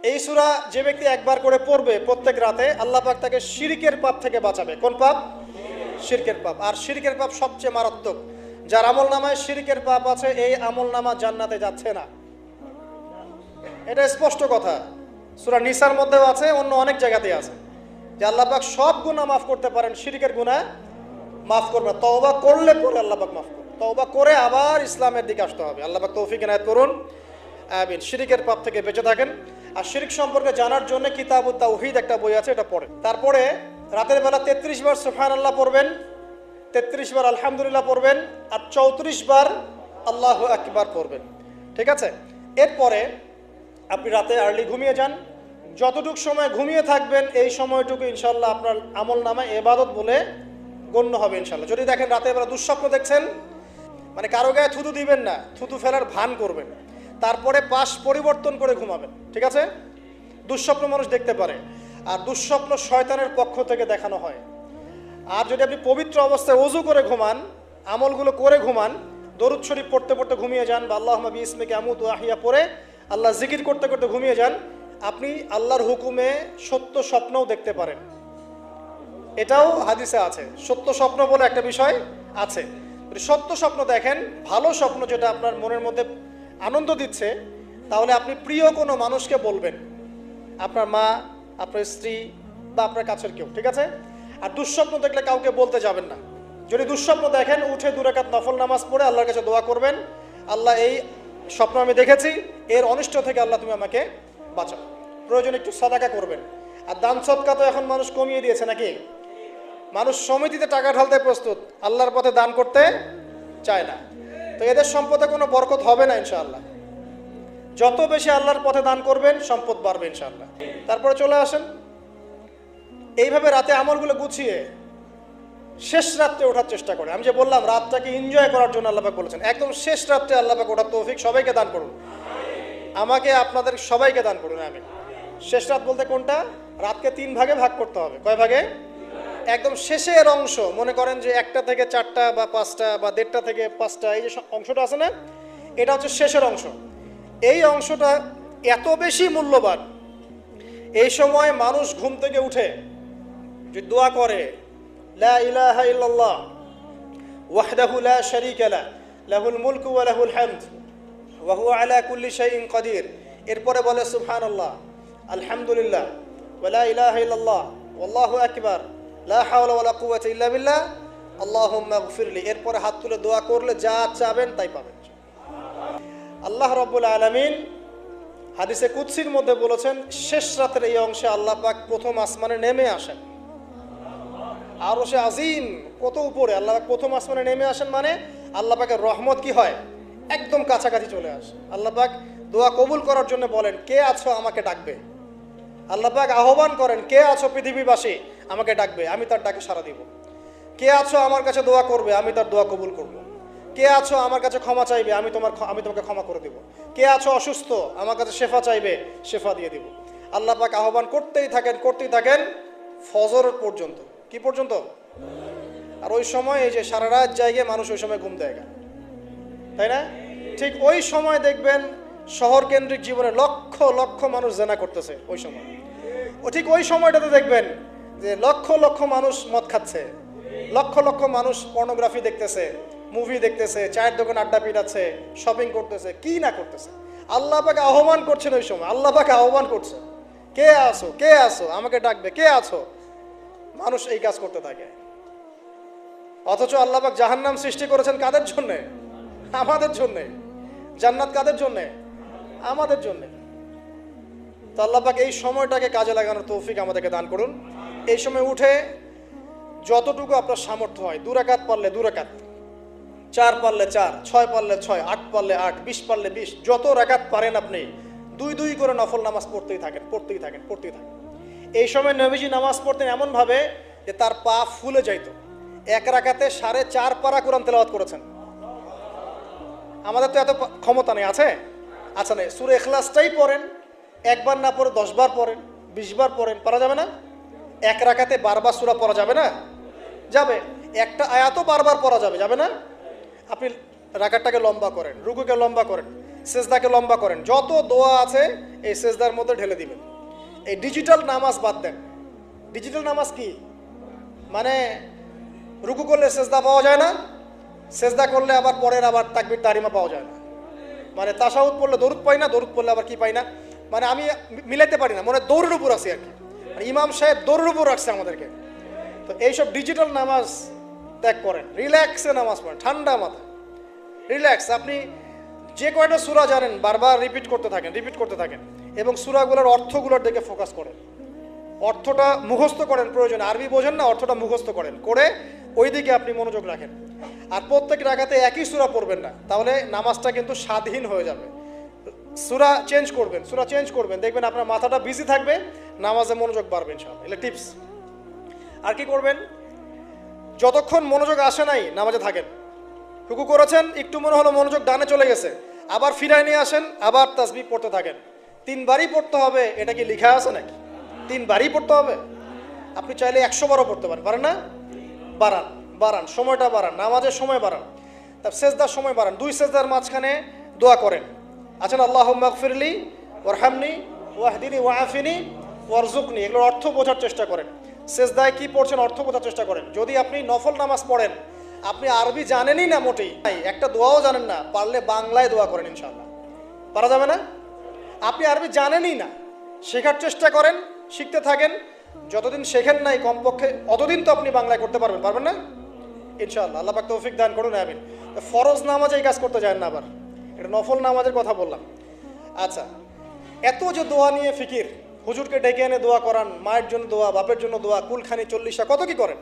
এই সূরা যে ব্যক্তি একবার করে পড়বে প্রত্যেক রাতে, আল্লাহ পাক তাকে শিরকের পাপ থেকে বাঁচাবে। কোন পাপ? শিরকের পাপ। আর শিরকের পাপ সবচেয়ে মারাত্মক। যার আমল নামায় শিরকের পাপ আছে, এই আমল নামা জান্নাতে যাচ্ছে না, এটা স্পষ্ট কথা। সূরা নিসার মধ্যেও আছে, অন্য অনেক জায়গাতেই আছে যে আল্লাহ পাক সব গুনাহ মাফ করতে পারেন, শিরকের গুনাহ মাফ করবে। তওবা করলে পরে আল্লাহ পাক মাফ করবে। তওবা করে আবার ইসলামের দিকে আসতে হবে। আল্লাহ পাক তৌফিক ইনায়াত করুন, আমিন। শিরকের পাপ থেকে বেঁচে থাকেন। আর শিরক সম্পর্কে জানার জন্য কিতাবুত তাওহীদ একটা বই আছে, এটা পড়ে। তারপরে রাতের বেলা 33 বার সুবহানাল্লাহ পড়বেন, 33 বার আলহামদুলিল্লাহ পড়বেন, আর 34 বার আল্লাহু আকবার পড়বেন। ঠিক আছে? এরপরে আপনি রাতে আর্লি ঘুমিয়ে যান। যতটুকু সময় ঘুমিয়ে থাকবেন এই সময়টুকু ইনশাল্লাহ আপনার আমল নামায় ইবাদত বলে গণ্য হবে ইনশাল্লাহ। যদি দেখেন রাতে এবার দুঃস্বপ্ন দেখছেন, মানে কারো গায়ে থুতু দিবেন না, থুতু ফেলার ভান করবেন, তারপরে পাশ পরিবর্তন করে ঘুমাবেন। ঠিক আছে? দুঃস্বপ্ন মানুষ দেখতে পারে, আর দুঃস্বপ্ন শয়তানের পক্ষ থেকে দেখানো হয়। আর যদি আপনি পবিত্র অবস্থায় ওযু করে ঘুমান, আমলগুলো করে ঘুমান, দরুদ শরীফ পড়তে পড়তে ঘুমিয়ে যান, বা আল্লাহুম্মা বিইসমিকা আমুতু ওয়া আহইয়া পড়ে আল্লাহ জিকির করতে করতে ঘুমিয়ে যান, আপনি আল্লাহর হুকুমে সত্য স্বপ্নও দেখতে পারেন। এটাও হাদিসে আছে, সত্য স্বপ্ন বলে একটা বিষয় আছে। সত্য স্বপ্ন দেখেন, ভালো স্বপ্ন যেটা আপনার মনের মধ্যে আনন্দ দিচ্ছে, তাহলে আপনি প্রিয় কোনো মানুষকে বলবেন, আপনার মা, আপনার স্ত্রী, বা আপনার কাছের কেউ। ঠিক আছে? আর দুঃস্বপ্ন দেখলে কাউকে বলতে যাবেন না। যদি দুঃস্বপ্ন দেখেন, উঠে 2 রাকাত নফল নামাজ পড়ে আল্লাহর কাছে দোয়া করবেন, আল্লাহ এই স্বপ্ন আমি দেখেছি, এর অনিষ্ট থেকে আল্লাহ তুমি আমাকে বাঁচাও। প্রয়োজনে একটু সাদাকা করবেন। আর দান সদকা তো এখন মানুষ কমিয়ে দিয়েছে নাকি? মানুষ সমিতিতে টাকা ঢালতে প্রস্তুত, আল্লাহর পথে দান করতে চায় না। তো এদের সম্পদে কোনো বরকত হবে না ইনশাআল্লাহ। যত বেশি আল্লাহর পথে দান করবেন, সম্পদ বাড়বে ইনশাআল্লাহ। তারপরে চলে আসেন, এইভাবে রাতে আমলগুলো গুছিয়ে শেষ রাত্রে ওঠার চেষ্টা করে। আমি যে বললাম রাতটাকে এনজয় করার জন্য আল্লাহ পাক বলেছেন, একদম শেষ রাত্রে আল্লাহ পাক ওঠার তৌফিক সবাইকে দান করুন, আমাকে আপনাদের সবাইকে দান করুন, আমি। শেষ রাত বলতে কোনটা? রাতকে 3 ভাগে ভাগ করতে হবে। কয় ভাগে? একদম শেষের অংশ, মনে করেন যে 1টা থেকে 4টা বা 5টা বা 1:30 থেকে 5টা, এই যে অংশটা আছে না, এটা হচ্ছে শেষের অংশ। এই অংশটা এত বেশি মূল্যবান, এই সময় মানুষ ঘুম থেকে উঠে যে দোয়া করে, লা ইলাহা ইল্লাল্লাহ ওয়াহদাহু লা শারীকা লাহু লাহুল মুলকু ওয়া লাহুল হামদ ওয়া হুয়া আলা কুল্লি শাইইন কাদির, এরপরে বলে সুবহানাল্লাহ, আলহামদুলিল্লাহ, ওয়া লা ইলাহা ইল্লাল্লাহ, ওয়াল্লাহু আকবার, লা হাওলা ওয়া লা কুওয়াতা ইল্লা বিল্লাহ, আল্লাহুম্মা গফিরলি, এরপরে হাত তুলে দোয়া করলে যা চাবেন তাই পাবেন। আল্লাহ রাব্বুল আলামিন হাদিসে কুদসির মধ্যে বলেছেন, শেষ রাতের এই অংশে আল্লাহ পাক প্রথম আসমানে নেমে আসেন। আরশে আজিম কত উপরে, আল্লাহ পাক প্রথম আসমানে নেমে আসেন, মানে আল্লাহ পাকের রহমত কি হয়, একদম কাছাকাছি চলে আসে। আল্লাহ পাক দোয়া কবুল করার জন্য বলেন, কে আছো আমাকে ডাকবে। আল্লাহ পাক আহ্বান করেন, কে আছো পৃথিবীবাসী আমাকে ডাকবে, আমি তার ডাকে সাড়া দিব। কে আছো আমার কাছে দোয়া করবে, আমি তার দোয়া কবুল করব। কে আছো আমার কাছে ক্ষমা চাইবে, আমি তোমাকে ক্ষমা করে দিব। কে আছো অসুস্থ, আমার কাছে শেফা চাইবে, শেফা দিয়ে দিব। আল্লাহ পাক আহ্বান করতেই থাকেন ফজর পর্যন্ত। কি পর্যন্ত? আর ওই সময় এই যে সারা রাত জায়গায় মানুষ ওই সময় ঘুম দেয়, তাই না? ঠিক ওই সময় দেখবেন শহর কেন্দ্রিক জীবনে লক্ষ লক্ষ মানুষ জেনা করতেছে ওই সময়। ঠিক ওই সময়টাতে দেখবেন যে লক্ষ লক্ষ মানুষ মদ খাচ্ছে, লক্ষ লক্ষ মানুষ পর্নোগ্রাফি দেখতেছে, মুভি দেখতেছে, চায়ের দোকান আড্ডা পিটাচ্ছে, শপিং করতেছে, কি না করতেছে। আল্লাহ পাক আহ্বান করছেন ওই সময়, আল্লাহ পাক আহ্বান করছে, কে আছো আমাকে ডাকবে, কে আছো। মানুষ এই কাজ করতে থাকে। অথচ আল্লাহ পাক জাহান্নাম সৃষ্টি করেছেন কাদের জন্যে? আমাদের জন্যে। জান্নাত কাদের জন্যে? আমাদের জন্যে। তো আল্লাহ পাক এই সময়টাকে কাজে লাগানোর তৌফিক আমাদেরকে দান করুন। এই সময় উঠে যতটুকু আপনার সামর্থ্য হয়, 2 রাকাত পারলে 2 রাকাত, 4 পারলে 4, 6 পারলে 6, 8 পারলে 8, 20 পারলে 20, যত রাকাত পারেন আপনি 2 করে নফল নামাজ পড়তেই থাকেন। এই সময় নবীজি নামাজ পড়তেন এমনভাবে যে তার পা ফুলে যাইত। 1 রাকাতে 4.5 পারা কোরআন তেলাওয়াত করেছেন। আমাদের তো এত ক্ষমতা নেই, আছে? আচ্ছা নেই, সূরা ইখলাসটাই পড়েন, একবার না পড়ে 10 বার পড়েন, 20 বার পড়েন, পারা যাবে না? এক রাকাতে বারবার সূরা পড়া যাবে না? যাবে। একটা আয়াতও বারবার পড়া যাবে, যাবে না? আপনি রাকাতটাকে লম্বা করেন, রুকুকে লম্বা করেন, সেজদাকে লম্বা করেন, যত দোয়া আছে এই সেজদার মধ্যে ঢেলে দিবেন। এই ডিজিটাল নামাজ বাদ দেন। ডিজিটাল নামাজ কি? মানে রুকু করলে সেজদা পাওয়া যায় না, সেজদা করলে আবার পরের আবার তাকবীর তাহরিমা পাওয়া যায় না, মানে তাশাহুদ পড়লে দরুদ পাই না, দরুদ পড়লে আবার কি পাই না, মানে আমি মিলাইতে পারি না, মনে দৌড়ের উপর আছি আর কি। মানে ইমাম সাহেব দৌড়ের উপর রাখছে আমাদেরকে। তো এইসব ডিজিটাল নামাজ ত্যাগ করেন, রিল্যাক্সে নামাজ পড়েন, ঠান্ডা মাথা, রিল্যাক্স। আপনি যে কয়টা সূরা জানেন বারবার রিপিট করতে থাকেন এবং সূরাগুলোর অর্থগুলোর দিকে ফোকাস করেন। অর্থটা মুখস্থ করেন, প্রয়োজনে আরবি বোঝেন না, অর্থটা মুখস্থ করেন, করে ওই দিকে আপনি মনোযোগ রাখেন। আর প্রত্যেক রাকাতে একই সূরা পড়বেন না, তাহলে নামাজটা কিন্তু স্বাধীন হয়ে যাবে। সূরা চেঞ্জ করবেন, দেখবেন আপনার মাথাটা বিজি থাকবে, নামাজে মনোযোগ বাড়বে ইনশাআল্লাহ। এটা টিপস। আর কি করবেন? যতক্ষণ মনোযোগ আসে নাই নামাজে থাকেন। রুকু করেছেন, একটু মনে হলো মনোযোগ ডানে চলে গেছে, আবার ফিরায় নিয়ে আসেন, আবার তাসবিহ পড়তে থাকেন। 3 বারই পড়তে হবে, এটা কি লেখা আছে নাকি? 3 বারই পড়তে হবে? আপনি চাইলে 100 বারও পড়তে পারেন না? বাড়ান, সময়টা বাড়ান, নামাজের সময় বাড়ান, তার সেজদার সময় বাড়ান। 2 সেজদার মাঝখানে দোয়া করেন, আছেন আল্লাহুম্মা গফিরলি ওয়ারহামনি ওয়াহদিনি ওয়াআফিনি ওয়ারজুকনি, এগুলোর অর্থ বোঝার চেষ্টা করেন। সেজদায় কি পড়ছেন অর্থ বোঝার চেষ্টা করেন। যদি আপনি নফল নামাজ পড়েন, আপনি আরবি জানেনই না মোটেই, একটা দোয়াও জানেন না, পারলে বাংলায় দোয়া করেন ইনশাআল্লাহ। পারা যাবে না? আপনি আরবি জানেনই না, শেখার চেষ্টা করেন, শিখতে থাকেন। যতদিন শেখেন নাই কমপক্ষে অতদিন তো আপনি বাংলায় করতে পারবেন না ইনশাআল্লাহ। আল্লাহ পাক তৌফিক দান করুন, আমিন। ফরজ নামাজে এই কাজ করতে যায় না, আবার এটা নফল নামাজের কথা বললাম। আচ্ছা, এত যে দোয়া নিয়ে ফিকির, হুজুরকে ডেকে এনে দোয়া করান, মায়ের জন্য দোয়া, বাপের জন্য দোয়া, কুলখানি 40টা, কত কি করেন।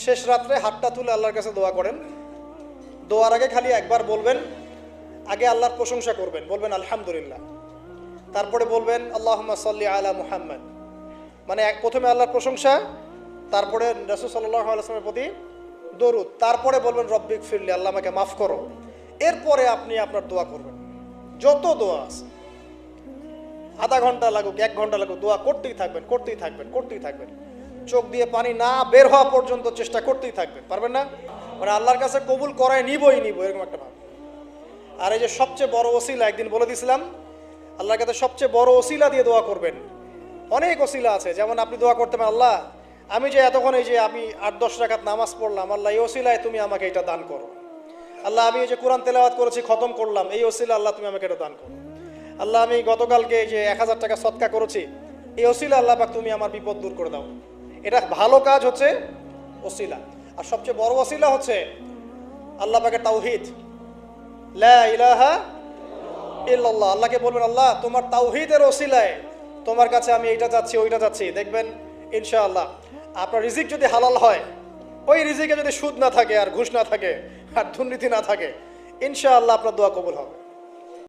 শেষ রাত্রে হাতটা তুলে আল্লাহর কাছে দোয়া করেন। দোয়ার আগে খালি একবার বলবেন, আগে আল্লাহর প্রশংসা করবেন, বলবেন আলহামদুলিল্লাহ, তারপরে বলবেন আল্লাহুম্মা সাল্লি আলা মুহাম্মদ, মানে প্রথমে আল্লাহর প্রশংসা, তারপরে রাসূল সাল্লাল্লাহু আলাইহি ওয়াসাল্লামের প্রতি দরুদ, তারপরে বলবেন রব্বিক ফিরলি, আল্লাহ আমাকে মাফ করো। এরপরে আপনি আপনার দোয়া করবেন, যত দোয়া আছে, আধা ঘন্টা লাগুক, 1 ঘন্টা লাগুক, দোয়া করতেই থাকবেন। চোখ দিয়ে পানি না বের হওয়া পর্যন্ত চেষ্টা করতেই থাকবেন, পারবেন না? মানে আল্লাহর কাছে কবুল করায় নিবই এরকম একটা ভাব। আর এই যে সবচেয়ে বড় ওসিলা, একদিন বলে দিয়েছিলাম, আল্লাহর কাছে সবচেয়ে বড় ওসিলা দিয়ে দোয়া করবেন। অনেক ওসিলা আছে, যেমন আপনি দোয়া করতে পারেন, আল্লাহ আমি যে এতক্ষণ এই যে আমি 8-10 রাকাত নামাজ পড়লাম, আল্লাহ এই ওসিলায় তুমি আমাকে এটা দান করো। আল্লাহ আমি এই যে কোরআন তেলাওয়াত করেছি, খতম করলাম, এই ওসিলা আল্লাহ তুমি আমাকে এটা দান করো। আল্লাহ আমি গতকালকে এই যে 1000 টাকা সদকা করেছি, এই ওসিলা আল্লাহ পাক তুমি আমার বিপদ দূর করে দাও। এটা ভালো কাজ হচ্ছে ওসিলা। আর সবচেয়ে বড় ওসিলা হচ্ছে আল্লাহ পাকের তাওহীদ, লা ইলাহা ইল্লাল্লাহ। আল্লাহকে বলবেন, আল্লাহ তোমার তাওহীদের ওসিলায় তোমার কাছে আমি এইটা চাচ্ছি, ওইটা চাচ্ছি। দেখবেন ইনশাআল্লাহ আপনার রিজিক যদি হালাল হয়, ওই রিজিকে যদি সুদ না থাকে, আর ঘুষ না থাকে, আর দুর্নীতি না থাকে, ইনশাআল্লাহ আপনার দোয়া কবুল হবে।